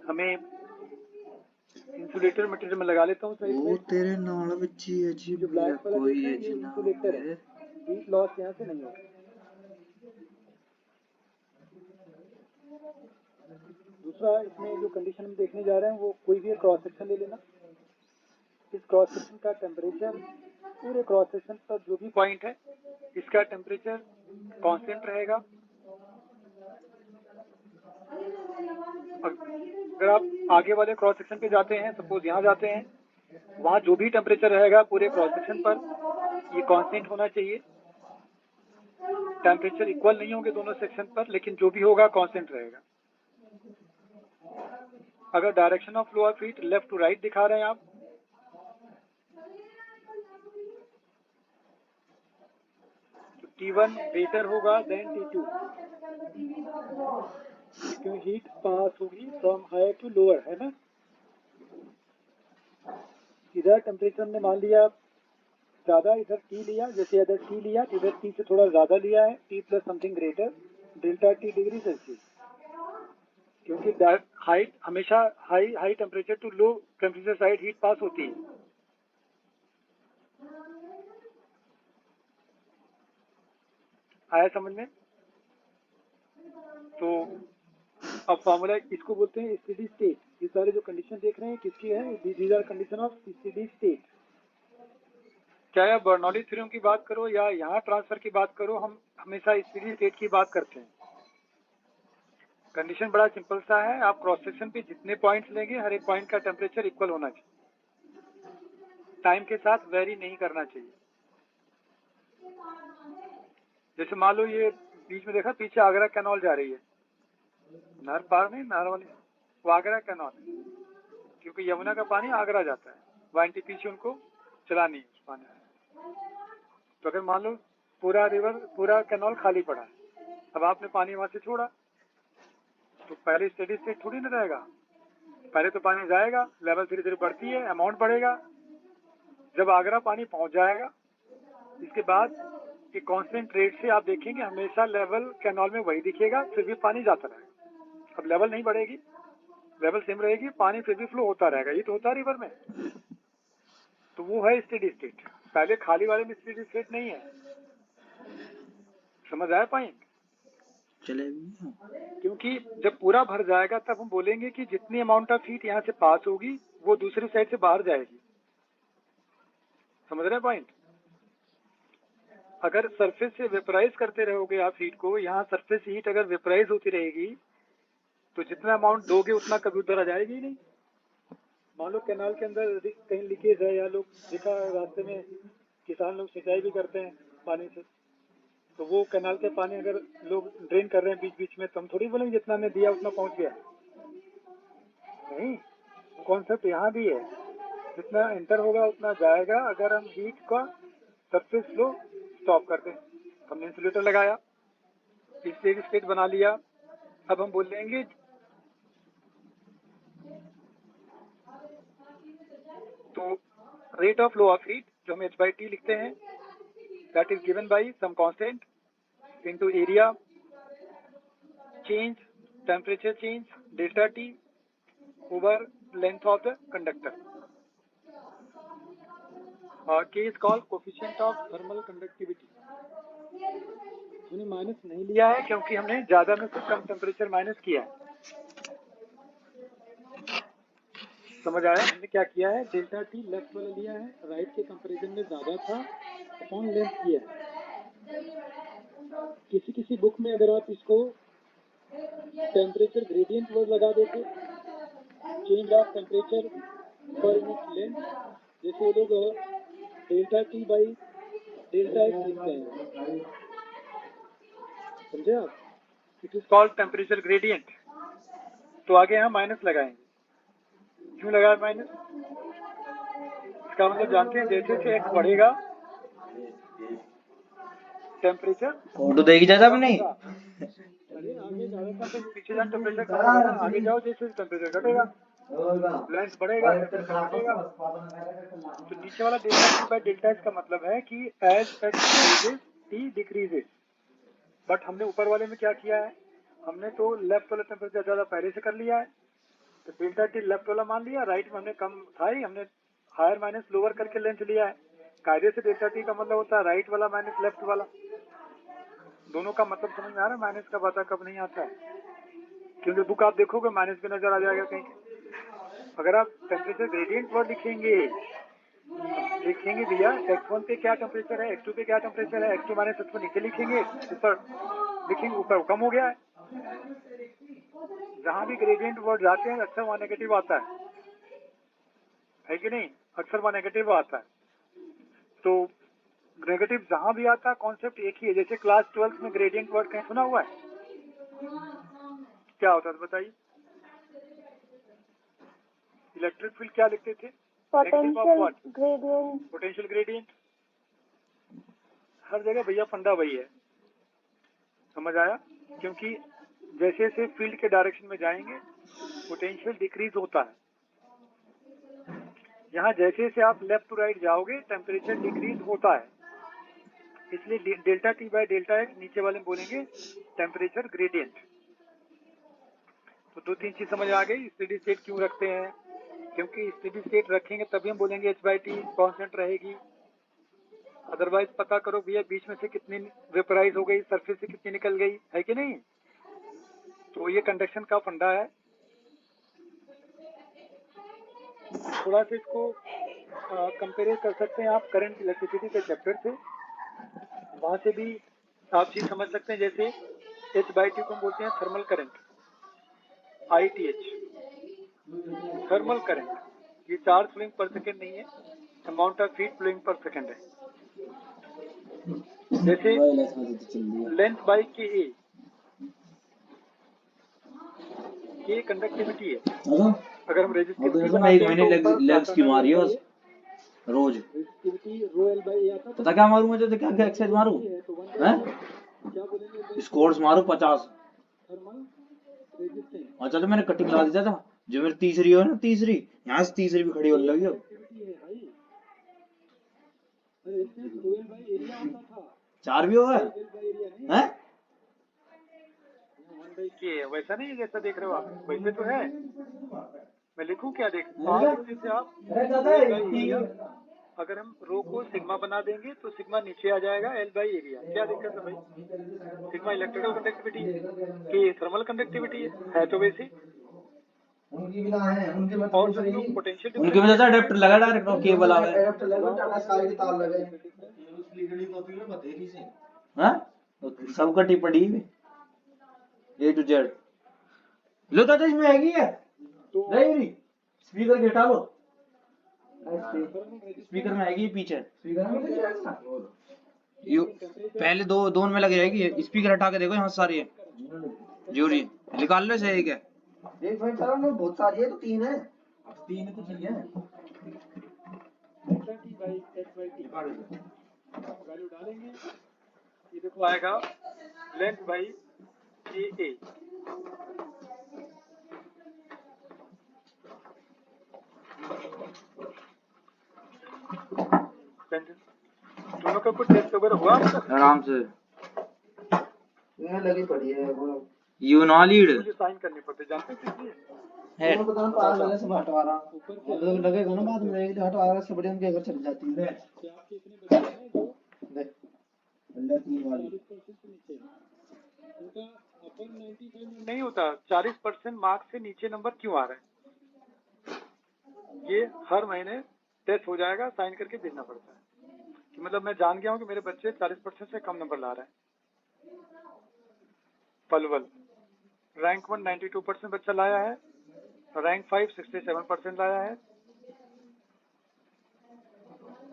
हमें इंसुलेटर मटेरियल में लगा लेता हूँ साइड वो में। तेरे नाल बच्ची है जी जो मेरा ब्लैक वाला कोई देख रहे है हैं ये जी ना इंसुलेटर है, हीट लॉस यहाँ से नहीं होगा। दूसरा इसमें जो कंडीशन हम देखने जा रहे हैं वो कोई भी क्रॉस सेक्शन ले लेना। इस क्रॉस सेक्शन का टेम्परेचर पूरे क्रॉस सेक्शन पर जो भी पॉइंट है इसका टेम्परेचर कांस्टेंट रहेगा। अगर आप आगे वाले क्रॉस सेक्शन पे जाते हैं, सपोज यहाँ जाते हैं, वहाँ जो भी टेम्परेचर रहेगा पूरे क्रॉस सेक्शन पर ये कांस्टेंट होना चाहिए। टेम्परेचर इक्वल नहीं होंगे दोनों सेक्शन पर, लेकिन जो भी होगा कांस्टेंट रहेगा। अगर direction of flow of heat left to right दिखा रहे हैं आप, तो T1 ग्रेटर होगा देन T2, क्यों हीट पास होगी फ्रॉम हायर टू लोअर, है ना। इधर टेम्परेचर ने मान लिया ज्यादा, इधर T लिया, जैसे इधर T लिया इधर T से थोड़ा ज्यादा लिया है, T plus something greater delta T degree Celsius, क्योंकि हाइट हमेशा high temperature to low temperature side heat pass होती है। आया समझ में? तो अब फॉर्मूला इसको बोलते हैं स्टेडी स्टेट। ये सारे जो कंडीशन देख रहे हैं किसकी है? These are condition of steady state. चाहे आप बर्नौली थ्योरम की बात करो या यहाँ ट्रांसफर की बात करो, हम हमेशा स्टेडी स्टेट की बात करते हैं। कंडीशन बड़ा सिंपल सा है, आप क्रॉस सेक्शन पे जितने पॉइंट्स लेंगे हर एक पॉइंट का टेम्परेचर इक्वल होना चाहिए, टाइम के साथ वेरी नहीं करना चाहिए। जैसे मान लो ये बीच में देखा पीछे आगरा कैनाल जा रही है, नहर पार नहीं, नहर वाली वो आगरा कैनाल है, क्योंकि यमुना का पानी आगरा जाता है, वहाँ एनटीपीसी उनको चलानी है उस पानी। तो अगर मान लो पूरा रिवर पूरा कैनाल खाली पड़ा है, अब आपने पानी वहां से छोड़ा, तो पहले स्टेडी स्टेट थोड़ी ना रहेगा। पहले तो पानी जाएगा, लेवल धीरे धीरे बढ़ती है, अमाउंट बढ़ेगा, जब आगरा पानी पहुंच जाएगा इसके बाद कि कांस्टेंट रेट से आप देखेंगे हमेशा लेवल कैनाल में वही दिखेगा, फिर भी पानी जाता रहेगा। अब लेवल नहीं बढ़ेगी, लेवल सेम रहेगी, पानी फिर भी फ्लो होता रहेगा। ये तो होता है रिवर में, तो वो है स्टेडी स्टेट। पहले खाली वाले में स्टेडी स्टेट नहीं है। समझ आया पॉइंट? चलेगा। क्योंकि जब पूरा भर जाएगा तब हम बोलेंगे कि जितनी अमाउंट ऑफ हीट यहाँ से पास होगी वो दूसरी साइड से बाहर जाएगी। समझ रहे हैं पॉइंट? अगर सरफेस से वेपराइज करते रहोगे आप हीट को, यहाँ सरफेस हीट अगर वेपराइज होती रहेगी तो जितना अमाउंट दोगे उतना कभी उधर आ जाएगी ही नहीं। मान लो कैनाल के अंदर कहीं लीकेज है, या लोग देखा रास्ते में किसान लोग सिंचाई भी करते हैं पानी से, तो वो कैनाल के पानी अगर लोग ड्रेन कर रहे हैं बीच बीच में, तो हम थोड़ी बोलेंगे जितना हमने दिया उतना पहुंच गया। नहीं, कॉन्सेप्ट यहाँ भी है, जितना एंटर होगा उतना जाएगा। अगर हम हीट का सरफेस फ्लो स्टॉप कर दें, हमने इंसुलेटर लगाया, स्टेडी स्टेट बना लिया, अब हम बोल देंगे तो rate of flow of heat जो हम h/t लिखते हैं, that is given by some constant into area change, temperature change delta T over length of the conductor. K is called coefficient of thermal conductivity। हमने minus नहीं लिया है क्योंकि हमने ज्यादा में से कम टेम्परेचर माइनस किया है। समझ आया हमने क्या किया है? डेल्टा टी लेफ्ट वाला लिया है, राइट के कंपैरिजन में ज्यादा था, अपॉन लेंथ किया है। किसी किसी बुक में अगर आप इसको टेम्परेचर ग्रेडियंट वर्ड लगा देते, change of temperature per unit length, जैसे वो लोग delta T by delta x लिखते हैं, समझे आप? It is called temperature gradient. तो आगे हम माइनस लगाएंगे। क्यों लगाया माइनस? इसका मतलब जानते हैं, जैसे जैसे एक्स बढ़ेगा टेम्परेचर फोटो देखी जाता अपनी। अरे आगे ज्यादा तो पीछे जाए टेम्परेचर कम होगा ना, आगे जाओ जैसे टेम्परेचर घटेगा, लेंथ बढ़ेगा, टेम्परेचर घटेगा। तो नीचे वाला delta T by delta x का मतलब है कि as x increases T decreases. But हमने ऊपर वाले में क्या किया है? हमने तो लेफ्ट वाला टेम्परेचर ज्यादा पहले से कर लिया है, तो डेल्टा टी लेफ्ट वाला मान लिया, राइट में हमने कम था ही, हमने हायर माइनस लोअर करके लेंथ लिया है। कायदे से डेल्टा टी का मतलब होता है राइट वाला माइनस लेफ्ट वाला। दोनों का मतलब समझ में आ रहा है? माइनस का पता कब नहीं आता है, क्योंकि बुक आप देखोगे माइनस भी नजर आ जाएगा कहीं। अगर आप टेम्परेचर ग्रेडियंट वर्ड लिखेंगे भैया, x1 पे क्या टेम्परेचर है, x2 पे क्या टेम्परेचर है, x2 माइनस x1 नीचे लिखेंगे, ऊपर लिखेंगे, ऊपर कम हो गया है। जहां भी ग्रेडियंट वर्ड जाते हैं अक्सर वहां नेगेटिव आता है कि नहीं? अक्सर वहां नेगेटिव आता है। तो नेगेटिव जहां भी आता है कॉन्सेप्ट एक ही है। जैसे क्लास 12 में ग्रेडियंट वर्ड कहीं सुना हुआ है? क्या होता है बताइए? इलेक्ट्रिक फील्ड क्या लिखते थे? Potential gradient. Potential gradient. हर जगह भैया फंडा वही है, समझ आया? क्योंकि जैसे जैसे फील्ड के डायरेक्शन में जाएंगे पोटेंशियल डिक्रीज होता है। यहाँ जैसे जैसे आप लेफ्ट टू राइट जाओगे टेम्परेचर डिक्रीज होता है, इसलिए delta T by delta x नीचे वाले में बोलेंगे टेम्परेचर ग्रेडियंट। तो 2-3 चीज समझ आ गई। स्टेडी स्टेट क्यों रखते हैं? क्योंकि स्टेडी स्टेट रखेंगे तभी हम बोलेंगे एच बाई टी कॉन्स्टेंट रहेगी। अदरवाइज पता करो भैया बीच में से कितनी वेपराइज हो गई, सरफेस से कितनी निकल गई, है कि नहीं? तो ये कंडक्शन का फंडा है। थोड़ा सा इसको कंपेयर कर सकते हैं आप करंट इलेक्ट्रिसिटी के चैप्टर से, वहां से भी आप चीज समझ सकते हैं। जैसे एच बाई टी को हम बोलते हैं thermal current, ITH thermal current. ये चार्ज फ्लोइंग पर सेकेंड नहीं है, amount of heat flowing per second है। जैसे लेंथ बाई के कंडक्टिविटी है। अगर हम रेजिस्टिविटी एक महीने लेग्स की मारी है बस रोज। रेजिस्टिविटी रो एल बाई आता पता क्या मारू मुझे? तो क्या क्या एक्सरसाइज मारू हैं? स्क्वाट्स मारू 50। Thermal resistance. अच्छा तो मैंने कटिंग ला दिया था, जो मेरी तीसरी हो ना, तीसरी यहाँ से तीसरी भी खड़ी होने लगी अब। रो एल बाई एरिया होता था, 4 भी हो गए हैं? वैसा नहीं है जैसा देख रहे हो आप, वैसे तो है। मैं लिखूं क्या? देख जैसे आप अगर हम रो को सिग्मा बना देंगे तो सिग्मा नीचे आ जाएगा एल बाई एरिया। क्या दिक्कत है भाई? सिग्मा इलेक्ट्रिकल कंडक्टिविटी कि थर्मल कंडक्टिविटी है तो वैसे उनकी बिना है, उनके में और जो लोग पोटेंशियल उनके वजह से अडेप्टर लगा डायरेक्ट और केबल आ गए। अडेप्टर लगा टाटा स्काई की तार लगे। हां सब कटी पड़ी है A to Z। लो दादा इसमें हैगी है नहीं, स्पीकर के हटा लो, स्पीकर में आएगी पीछे। यू पहले दोनों में लग जाएगी, स्पीकर हटा के देखो यहाँ सारी है जूरी निकाल लो। सही है एक भाई सारा में बहुत सारी है, तो 3 है, 3 तो चाहिए। T by H by T value डालेंगे, ये देखो आएगा लेंथ बाई ए। दोनों का कुछ टेस्ट वगैरह हुआ आराम से यहाँ लगी पड़ी है वो यू नॉ लीड मुझे साइन करनी पड़ती है, जानते हैं है। वो पता पास वाले से हटवा रहा ऊपर लगेगा ना बाद में, एक हटवा रहा से बड़ी उनके घर चली जाती है। क्या आपके इतने बच्चे हैं जो देख अल्लाह 3 वाली 40% से नीचे उनका अपर 95 नहीं होता, 40% मार्क्स से नीचे नंबर क्यों आ रहा है? ये हर महीने टेस्ट हो जाएगा, साइन करके भेजना पड़ता है कि मतलब मैं जान गया हूँ कि मेरे बच्चे 40% से कम नंबर ला रहे हैं। पलवल रैंक 1 92% बच्चा लाया है, रैंक 5 67% लाया है।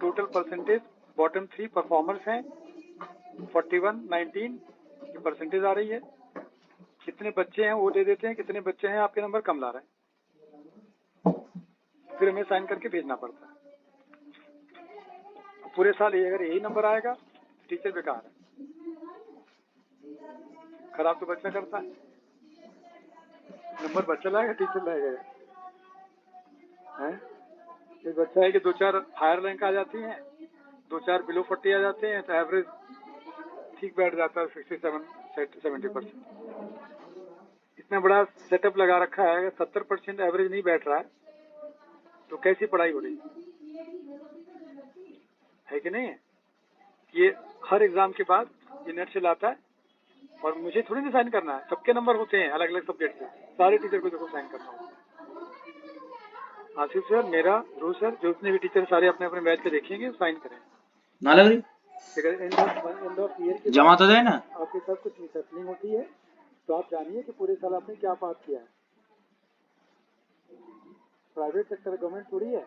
टोटल परसेंटेज बॉटम 3 परफॉर्मर्स हैं 41 19 की परसेंटेज आ रही है। कितने बच्चे हैं वो दे देते हैं, कितने बच्चे हैं आपके नंबर कम ला रहे हैं, फिर हमें साइन करके भेजना पड़ता है। पूरे साल ये अगर यही नंबर आएगा टीचर बेकार है, खराब तो बच्चा करता है। नंबर बच्चा लाएगा टीचर लाएगा है? एक बच्चा है कि 2-4 हायर रैंक आ जाती हैं, 2-4 बिलो 40 आ जाते हैं, तो एवरेज ठीक बैठ जाता है 67-70%। इतना इतना बड़ा सेटअप लगा रखा है, अगर 70% एवरेज नहीं बैठ रहा है तो कैसी पढ़ाई हो रही है कि नहीं है? ये हर एग्जाम के बाद ये नेट से लाता है और मुझे थोड़ी ना साइन करना है, सबके नंबर होते हैं अलग अलग सब्जेक्ट से, सारे टीचर को देखो साइन करना होगा। आसिफ सर, मेरा, ध्रुव सर, जो जितने भी टीचर सारे अपने अपने बैच पे देखेंगे साइन करें। ना लग रही एंड ऑफ ईयर के जमा तो दे ना। आपके साथ कुछ मिसहैपनिंग होती है तो आप जानिए कि पूरे साल आपने क्या पास किया है। प्राइवेट सेक्टर गवर्नमेंट थोड़ी है,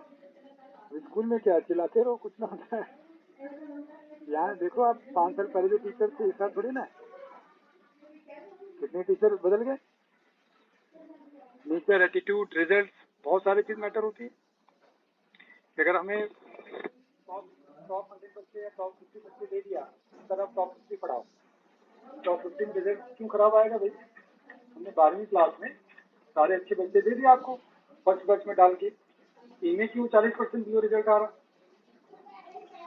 स्कूल में क्या चिल्लाते रहो, कुछ ना होता है। यहाँ देखो आप 5 साल पहले जो टीचर थे इस साल थोड़ी ना, कितने टीचर बदल गए। नेचर, एटीट्यूड, रिजल्ट, बहुत सारी चीज मैटर होती है। अगर हमें टॉप 100 बच्चे या टॉप 50 बच्चे दे दिया, सर आप टॉप 50 पढ़ाओ, टॉप 50 में रिजल्ट क्यों खराब आएगा भाई? हमने 12वीं क्लास में सारे अच्छे बच्चे दे दिए आपको फर्स्ट बैच में डाल के, इनमें क्यों 40% जीरो रिजल्ट आ रहा?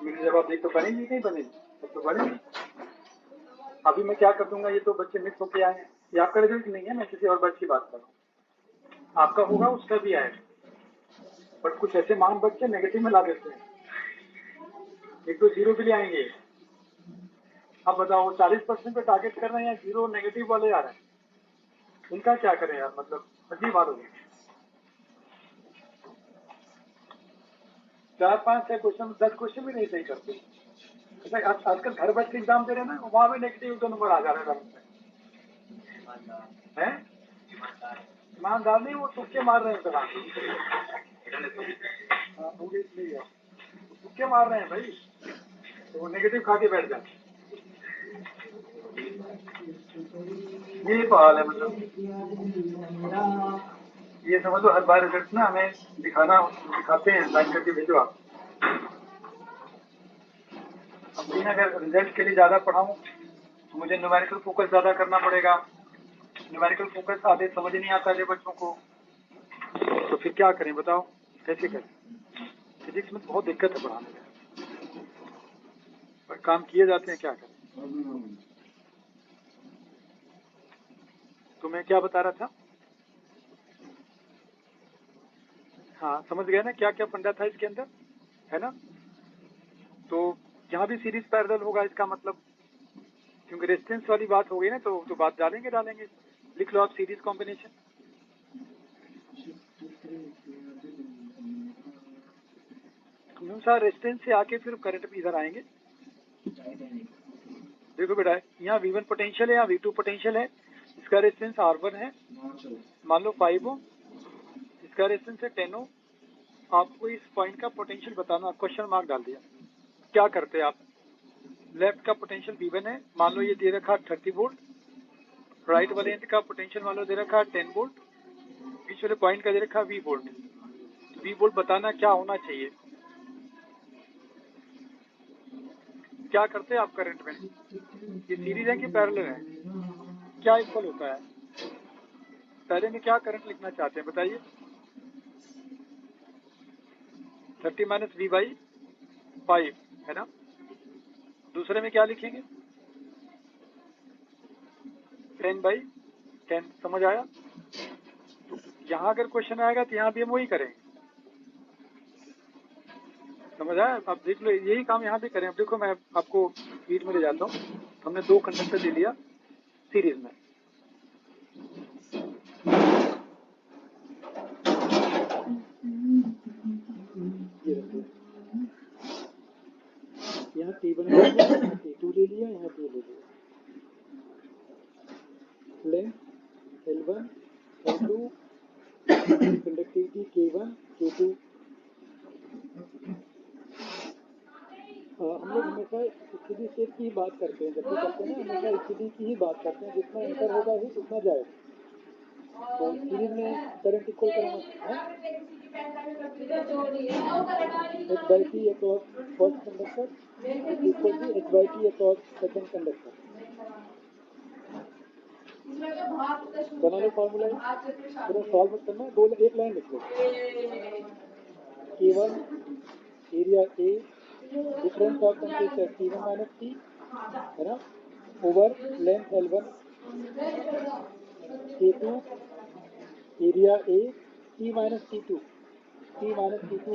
मेरे जवाब देख तो बनेगी नहीं बनेगी, अब तो बनेगी। अभी मैं क्या कर दूंगा, ये तो बच्चे मिक्स होके आए हैं, ये आपका रिजल्ट नहीं है, मैं किसी और बैच की बात कर रहा हूँ। आपका होगा उसका भी आएगा, बट कुछ ऐसे महान बच्चे नेगेटिव में ला देते हैं, एक तो जीरो भी ले आएंगे। अब बताओ 40% पे टारगेट कर रहे हैं या जीरो नेगेटिव वाले आ रहे हैं, उनका क्या करें यार? मतलब अजीब बात होगी। 4-5 क्वेश्चन 10 क्वेश्चन भी नहीं सही करते। आजकल घर बैठ के एग्जाम दे रहे हैं ना, वहां भी नेगेटिव 2 नंबर आ जा रहे हैं। ईमानदार नहीं, वो तुक्के मार रहे हैं सर, तुक्के मार रहे हैं भाई, तो वो नेगेटिव खा के बैठ जाए। ये तो हाल है, मतलब ये समझ लो हर बार रिजल्ट ना हमें दिखाते हैं, साइन करके भेजो आप। अब मैं अगर रिजल्ट के लिए ज्यादा पढ़ाऊं तो मुझे न्यूमेरिकल फोकस ज्यादा करना पड़ेगा। न्यूमेरिकल फोकस आधे समझ नहीं आता है बच्चों को, तो फिर क्या करें बताओ, कैसे करें? फिजिक्स में बहुत दिक्कत है पढ़ाने में, पर काम किए जाते हैं, क्या करें। तो मैं क्या बता रहा था? हाँ समझ गया ना क्या क्या फंडा था इसके अंदर, है ना? तो यहाँ भी सीरीज पैरेलल होगा इसका मतलब, क्योंकि रेजिस्टेंस वाली बात हो गई ना, तो बात डालेंगे। लिख लो आप सीरीज कॉम्बिनेशन। अनुसार रेजिस्टेंस से आके फिर करंट भी इधर आएंगे। देखो बेटा, यहाँ V1 पोटेंशियल है, यहाँ V2 पोटेंशियल है, इसका रेजिस्टेंस R1 है, मान लो 5 ओम, इसका रेजिस्टेंस है 10 ओम। आपको इस पॉइंट का पोटेंशियल बताना, क्वेश्चन मार्क डाल दिया। क्या करते हैं आप? लेफ्ट का पोटेंशियल V1 है, मान लो ये दे रखा 30 वोल्ट, राइट वाले एंड का पोटेंशियल मान लो दे रखा 10 वोल्ट, बीच वाले पॉइंट का दे रखा V वोल्ट। तो V वोल्ट बताना क्या होना चाहिए। क्या करते हैं आप करंट में? ये सीरीज है कि पैरेलल है? क्या इक्वल होता है? पहले में क्या करंट लिखना चाहते हैं बताइए? 30 माइनस V/5 है ना। दूसरे में क्या लिखेंगे? 10/10। समझ आया? तो यहाँ अगर क्वेश्चन आएगा तो यहाँ भी हम वही करेंगे। समझ आया? आप देख लो, यही काम यहाँ भी करें। अब देखो, मैं आपको स्पीड में ले जाता हूँ। हमने 2 कंडक्टर ले लिया सीरीज में, ये रखिए, यहाँ T1 ले लिया, T2 ले लिया, यहाँ T ले लिया। Length L1 L2, conductivity K1 K2। हम लोग हमेशा स्थिति स्टेट की ही बात करते हैं, जब भी करते हैं ना हमेशा स्थिति की ही बात करते हैं, जितना अंतर होगा ही उतना जाएगा। तो सीरीज में करंट इक्वल करना है H/T across first conductor equal to H/T across second conductor. बना लो फॉर्मूला, पूरा सॉल्व मत करना, एक लाइन लिख लो। K1 area A, difference of temperature T1 minus T, है ना, over length L1 K2 area A T minus T2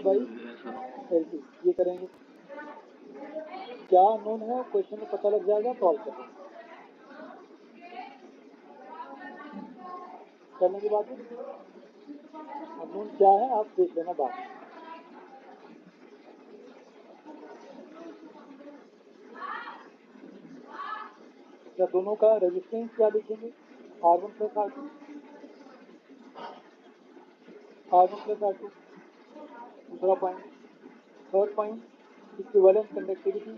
by L2 ये करेंगे। क्या नोन है क्वेश्चन में पता लग जाएगा, सॉल्व करें। करने के बाद नोन क्या है आप देख लेना बात। या दोनों का रेजिस्टेंस क्या लिखेंगे, R1 प्लस R2 दूसरा point. Third point equivalent conductivity,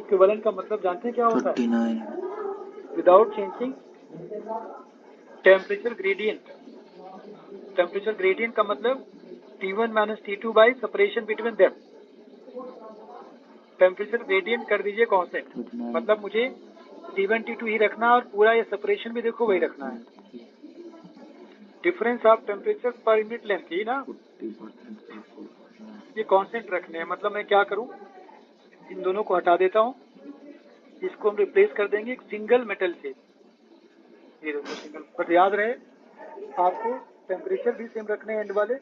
equivalent का मतलब जानते हैं क्या होता है? Without changing temperature gradient. Temperature gradient का मतलब T1 minus T2 by separation between them. Temperature gradient कर दीजिए कांस्टेंट, मतलब मुझे T1 T2 ही रखना और पूरा ये सेपरेशन भी देखो वही रखना है। Difference of temperature per unit length ही ना, ये कांस्टेंट रखने हैं। मतलब मैं क्या करूं, इन दोनों को हटा देता हूं, इसको हम रिप्लेस कर देंगे एक सिंगल मेटल से। ये देखो सिंगल, बट याद रहे आपको टेम्परेचर भी सेम रखने हैं एंड वाले,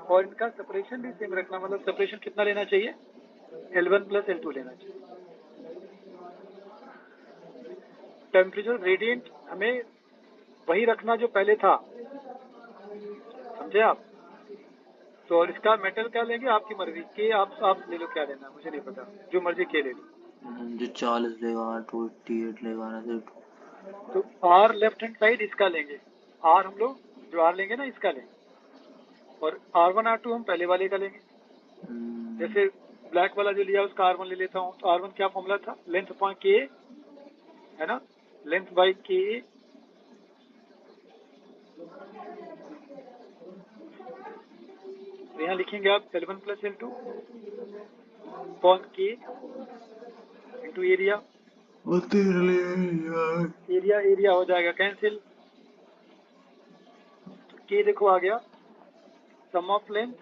और इनका सेपरेशन भी सेम रखना। मतलब सेपरेशन कितना लेना चाहिए, L1 प्लस L2 लेना चाहिए। टेम्परेचर ग्रेडियंट हमें वही रखना जो पहले था, समझे आप? तो और इसका मेटल क्या लेंगे, आपकी मर्जी के, आप ले लो क्या लेना, मुझे नहीं पता, जो मर्जी के ले लो। जो 40 लेगा 288 लेगा ना तो R लेफ्ट हैंड साइड इसका लेंगे, R हम लोग जो R लेंगे ना इसका लेंगे, और R1 R2 हम पहले वाले का लेंगे। जैसे ब्लैक वाला जो लिया उसका R1 ले लेता हूँ, तो R1 क्या फॉर्मूला था, लेंथ अपॉन K है ना, लेंथ बाई K। तो यहाँ लिखेंगे आप L1 plus L2 upon K into area. Area हो जाएगा कैंसिल, K देखो आ गया sum of length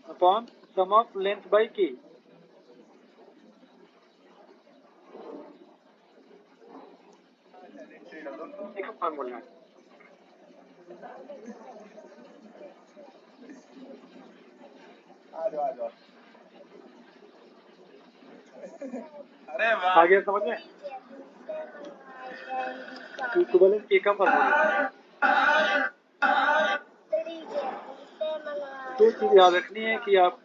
upon sum of length by K। एक फॉर्मूला है। अरे वाह, आ गया समझ में? इक्विवेलेंट K का फॉर्मूला। दो चीज याद रखनी है कि आप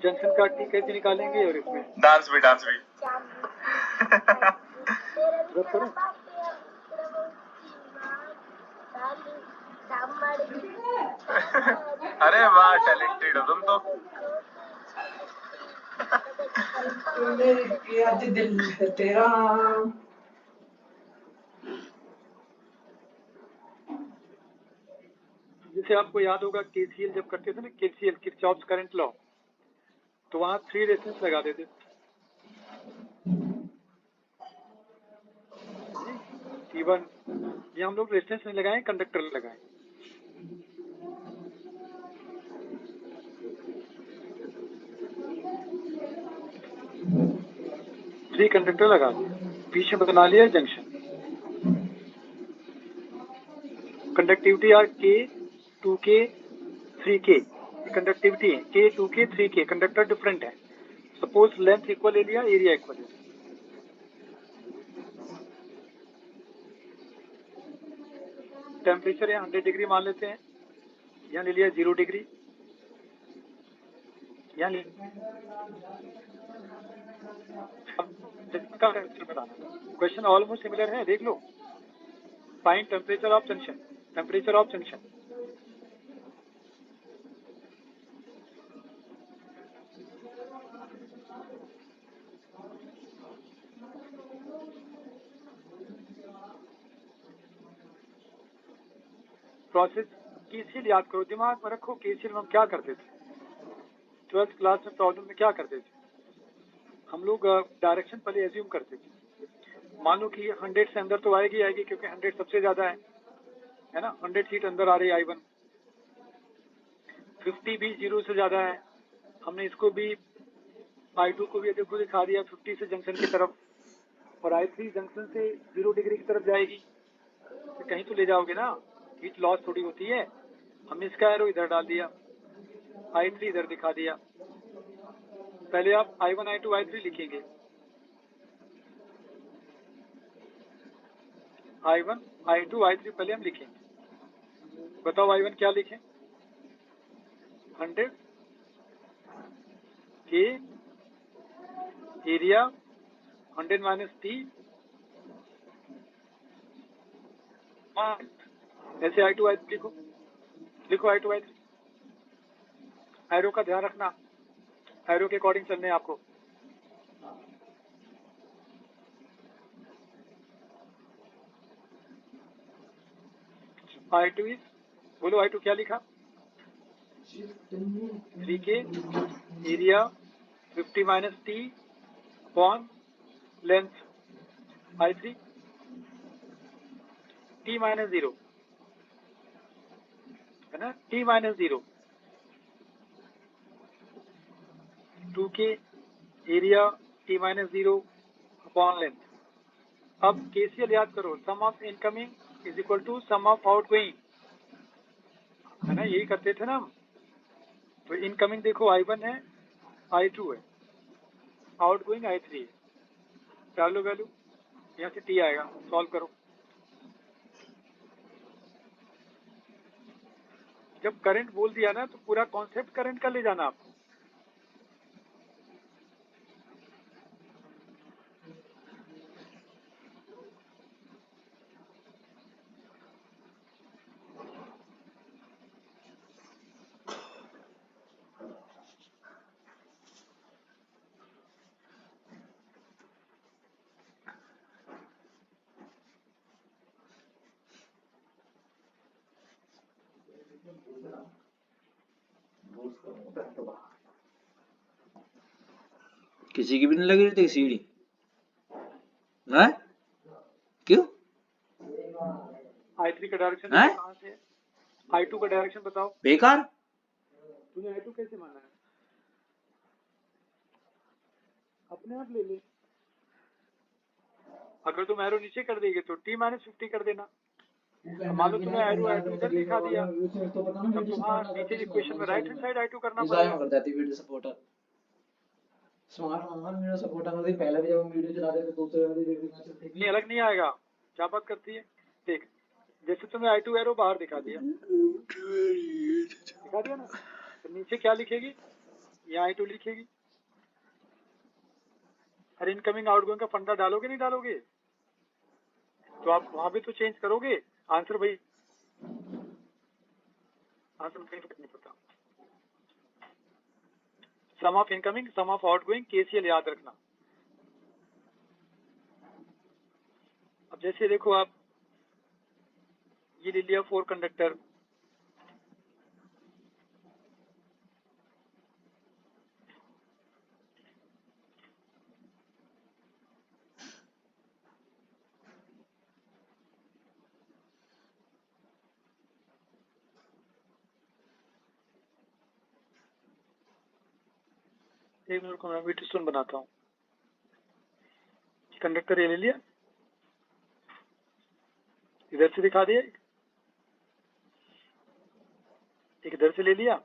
जंक्शन का T कैसे निकालेंगे, और इसमें डांस भी रब करो। अरे वाह, टैलेंटेड हो तुम तो। आज दिल है तेरा। जैसे आपको याद होगा KCL जब करते थे ना, KCL किरचॉफ्स करंट लॉ, तो वहां 3 रेजिस्टेंस लगा देते। T1 ये हम लोग रेजिस्टेंस नहीं लगाए, कंडक्टर लगाए। थ्री कंडक्टर लगा दिए, पीछे बना लिया junction. Conductivity are K 2K 3K, conductivity है K 2K 3K, conductor different है। सपोज लेंथ इक्वल ले लिया, एरिया इक्वल ले लिया। टेम्परेचर यहाँ 100 डिग्री मान लेते हैं, यहाँ ले लिया 0 डिग्री, यहाँ ले क्वेश्चन ऑलमोस्ट सिमिलर है, देख लो। Find temperature of junction, temperature of junction. Process KCL याद करो, दिमाग में रखो केसीएल में हम क्या करते थे। 12th क्लास में प्रॉब्लम में क्या करते थे हम लोग, डायरेक्शन पहले एज्यूम करते थे। मान लो कि 100 से अंदर तो आएगी आएगी, क्योंकि 100 सबसे ज्यादा है ना, 100 सीट अंदर आ रही है I1। 50 भी 0 से ज्यादा है, हमने इसको भी I2 को भी देखो दिखा दिया 50 से जंक्शन की तरफ, और I3 जंक्शन से 0 डिग्री की तरफ जाएगी, तो कहीं तो ले जाओगे ना, हीट लॉस थोड़ी होती है। हमने इसका एरो इधर डाल दिया, I3 इधर दिखा दिया। पहले आप I1 I2 I3 लिखेंगे, I1 I2 I3 पहले हम लिखेंगे। बताओ I1 क्या लिखें? 100 के एरिया 100 माइनस T, ऐसे I2 I3 लिखो, लिखो I2 I3। एरो का ध्यान रखना, एरो के अकॉर्डिंग चलने आपको। I2 इज, बोलो I2 क्या लिखा? 3K area 50 minus T upon length. I3 T minus 0 है ना, T minus 0, 2K area T minus 0 upon length. अब KCL याद करो, sum of incoming is equal to sum of outgoing, है ना, यही करते थे ना हम। तो इनकमिंग देखो I1 है, I2 है, आउटगोइंग I3 है। डालो वैल्यू, यहाँ से T आएगा, सॉल्व करो। जब करंट बोल दिया ना तो पूरा कॉन्सेप्ट करंट का ले जाना आप। किसी की भी नहीं लगी रही थी सीढ़ी, हैं? क्यों? I3 का डायरेक्शन हैं? कहाँ से है? I2 का डायरेक्शन बताओ। बेकार। तूने I2 कैसे माना है? अपने आप ले ले। अगर तुम एरो नीचे कर देगे तो T माइनस 50 कर देना। मान लो तुमने एरो I2 इधर दिखा दिया, तब तुम्हारा नीचे इक्वेशन में राइट हैंड साइड I2 करना पड़ेगा। कर जाती वीडियो सपोर्टर स्मार्ट होगा वीडियो सपोर्टर में। पहले भी जब हम वीडियो चलाते थे दूसरे वाली वीडियो में चलती थी, नहीं अलग नहीं आएगा। क्या बात करती है? देख, जैसे तुमने I2 एरो बाहर दिखा दिया ना, तो नीचे क्या लिखेगी? यहाँ I2 लिखेगी। अरे इनकमिंग आउटगोइंग का फंडा डालोगे नहीं डालोगे? तो आप वहां भी तो चेंज करोगे आंसर भाई। आंसर कहीं तो नहीं पता। Sum of incoming sum of outgoing KCL याद रखना। अब जैसे देखो आप, ये ले लिया 4 कंडक्टर, एक मिनट को मैं वीडियो स्टोन बनाता हूँ। कंडक्टर ये ले लिया, इधर से दिखा दिया, एक इधर से ले लिया,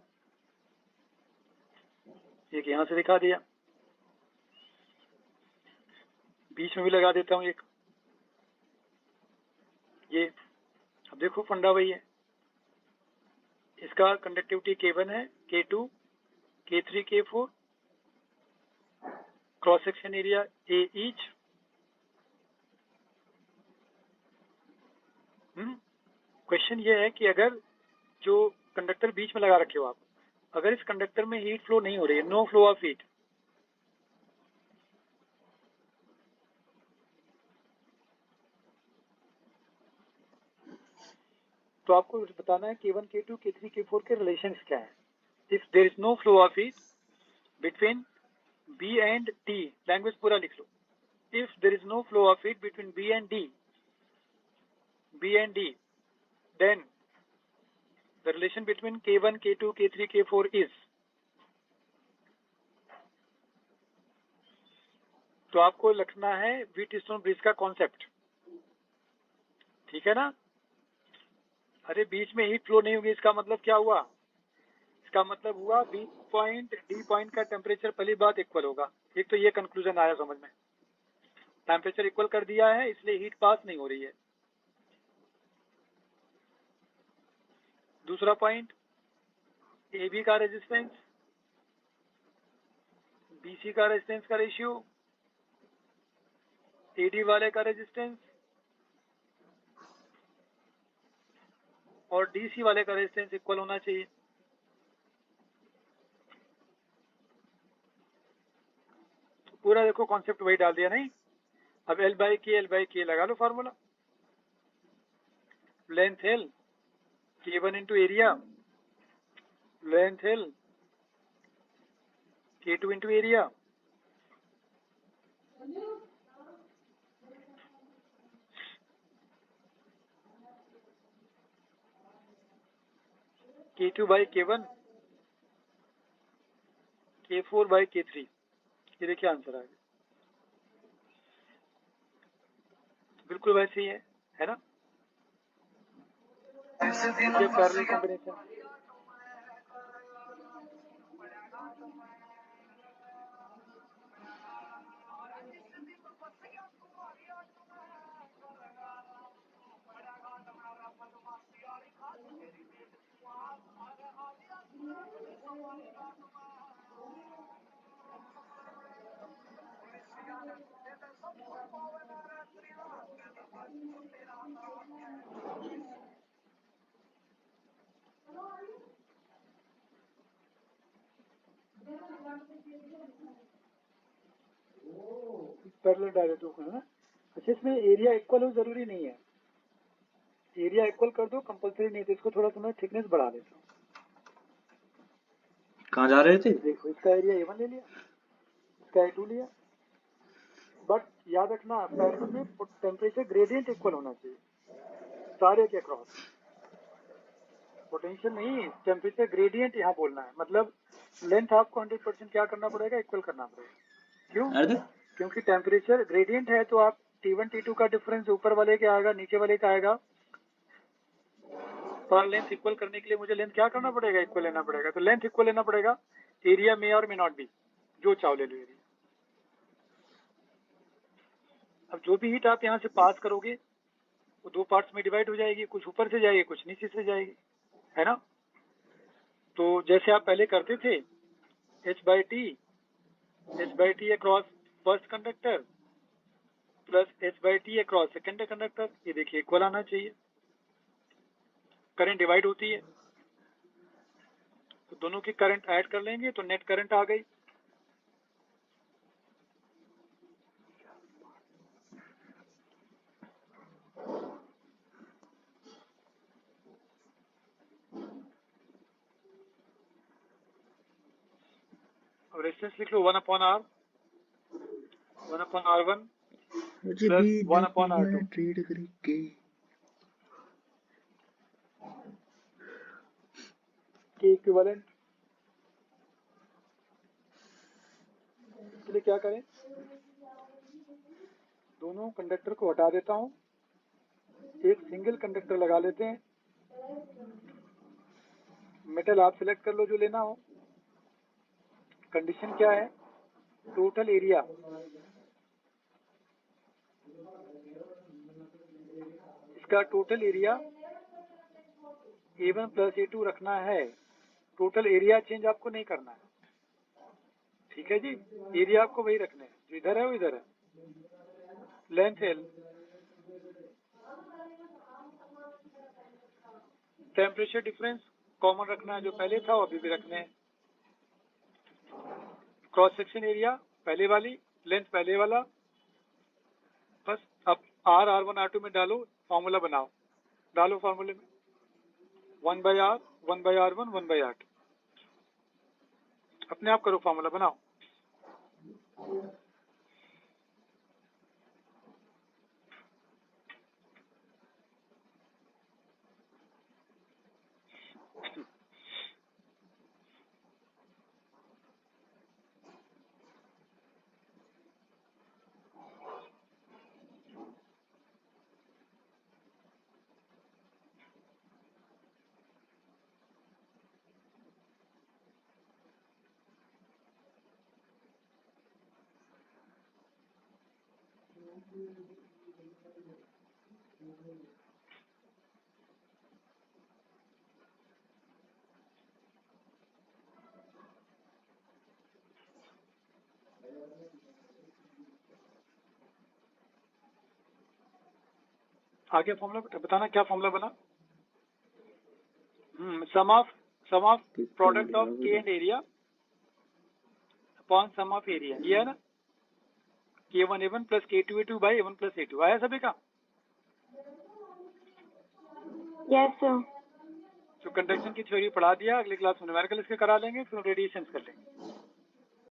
एक यहाँ से दिखा दिया, बीच में भी लगा देता हूँ एक ये। अब देखो फंडा वही है, इसका कंडक्टिविटी K1 है, K2, K3, K4, cross section area A each. Question ये है कि अगर जो कंडक्टर बीच में लगा रखे हो आप, अगर इस कंडक्टर में हीट फ्लो नहीं हो रही है, नो फ्लो ऑफ हीट, तो आपको बताना है K1, K2, K3, K4 के रिलेशंस क्या है। If there is no flow of heat between B and T, language पूरा लिख लो, if there is no flow of heat between B and D, then the relation between K1, K2, K3, K4 is, तो आपको लिखना है Wheatstone bridge का concept, ठीक है ना। अरे बीच में हीट फ्लो नहीं होगी, इसका मतलब क्या हुआ, इसका मतलब हुआ बी पॉइंट डी पॉइंट का टेम्परेचर पहली बात इक्वल होगा। एक तो ये कंक्लूजन आया समझ में, टेम्परेचर इक्वल कर दिया है इसलिए हीट पास नहीं हो रही है। दूसरा पॉइंट, ए बी का रेजिस्टेंस, बीसी का रेजिस्टेंस का रेशियो, एडी वाले का रेजिस्टेंस और डीसी वाले का रेजिस्टेंस इक्वल होना चाहिए। तो पूरा देखो कॉन्सेप्ट वही डाल दिया नहीं। अब L बाई के लगा लो formula, length L K1 into area, length L K2 into area, K2 by K1, K4 by K3। ये देखिए आंसर आ गया, बिल्कुल वैसे ही है ना। ये पैरेलल कॉम्बिनेशन, पैरेलल डायरेक्ट होगा। अच्छा इसमें एरिया इक्वल हो जरूरी नहीं है, एरिया इक्वल कर दो कंपलसरी नहीं, तो इसको थोड़ा सा मैं थिकनेस बढ़ा देता हूँ। कहाँ जा रहे थे? देखो इसका एरिया A1 ले लिया, इसका A2 लिया, बट याद रखना पैरेलल में टेम्परेचर ग्रेडियंट इक्वल होना चाहिए सारे के अक्रॉस, पोटेंशियल नहीं, टेम्परेचर ग्रेडियंट यहाँ बोलना है। मतलब लेंथ आपको 100% क्या करना पड़ेगा, इक्वल करना पड़ेगा। क्यों? क्योंकि टेम्परेचर ग्रेडियंट है तो आप T1 T2 का डिफरेंस ऊपर वाले का आएगा नीचे वाले का आएगा, पर लेंथ इक्वल करने के लिए मुझे लेंथ क्या करना पड़ेगा, इक्वल लेना पड़ेगा। तो लेंथ इक्वल लेना पड़ेगा, एरिया में और मे नॉट बी, जो चाहो ले लो एरिया। अब जो भी हीट आप यहाँ से पास करोगे वो दो पार्ट्स में डिवाइड हो जाएगी, कुछ ऊपर से जाएगी कुछ नीचे से जाएगी, है ना। तो जैसे आप पहले करते थे H by T across first conductor plus H by T across second conductor, ये देखिए इक्वल आना चाहिए। करंट डिवाइड होती है तो दोनों की करंट ऐड कर लेंगे तो नेट करंट आ गई। अब रेजिस्टेंस लिख लो 1/R, 1/R1 plus 1/R2। Trade करके के इक्विवेलेंट के लिए क्या करें, दोनों कंडक्टर को हटा देता हूं, एक सिंगल कंडक्टर लगा लेते हैं। मेटल आप सिलेक्ट कर लो जो लेना हो। कंडीशन क्या है, टोटल एरिया इसका total area A1 plus A2 रखना है, टोटल एरिया चेंज आपको नहीं करना है, ठीक है जी। एरिया आपको वही रखना है, जो इधर है वो इधर है। Length L, temperature difference common रखना है, जो पहले था वो अभी भी रखने हैं। क्रॉस सेक्शन एरिया पहले वाली, लेंथ पहले वाला, बस। अब R1 R2 में डालो, फॉर्मूला बनाओ, डालो फॉर्मूले में 1/R 1/R1 1/R2, अपने आप करो फॉर्मूला बनाओ। आगे फॉर्मूला बताना, क्या फॉर्मूला बना? Sum of product of K and area upon sum of area, ये है ना, K1 A1 plus K2 A2 by A1 plus A2। आया सभी का? Yes, sir. तो कंडक्शन की थ्योरी पढ़ा दिया, अगली क्लास में न्यूमेरिकल इसके करा लेंगे, फिर रेडिएशन कर लेंगे।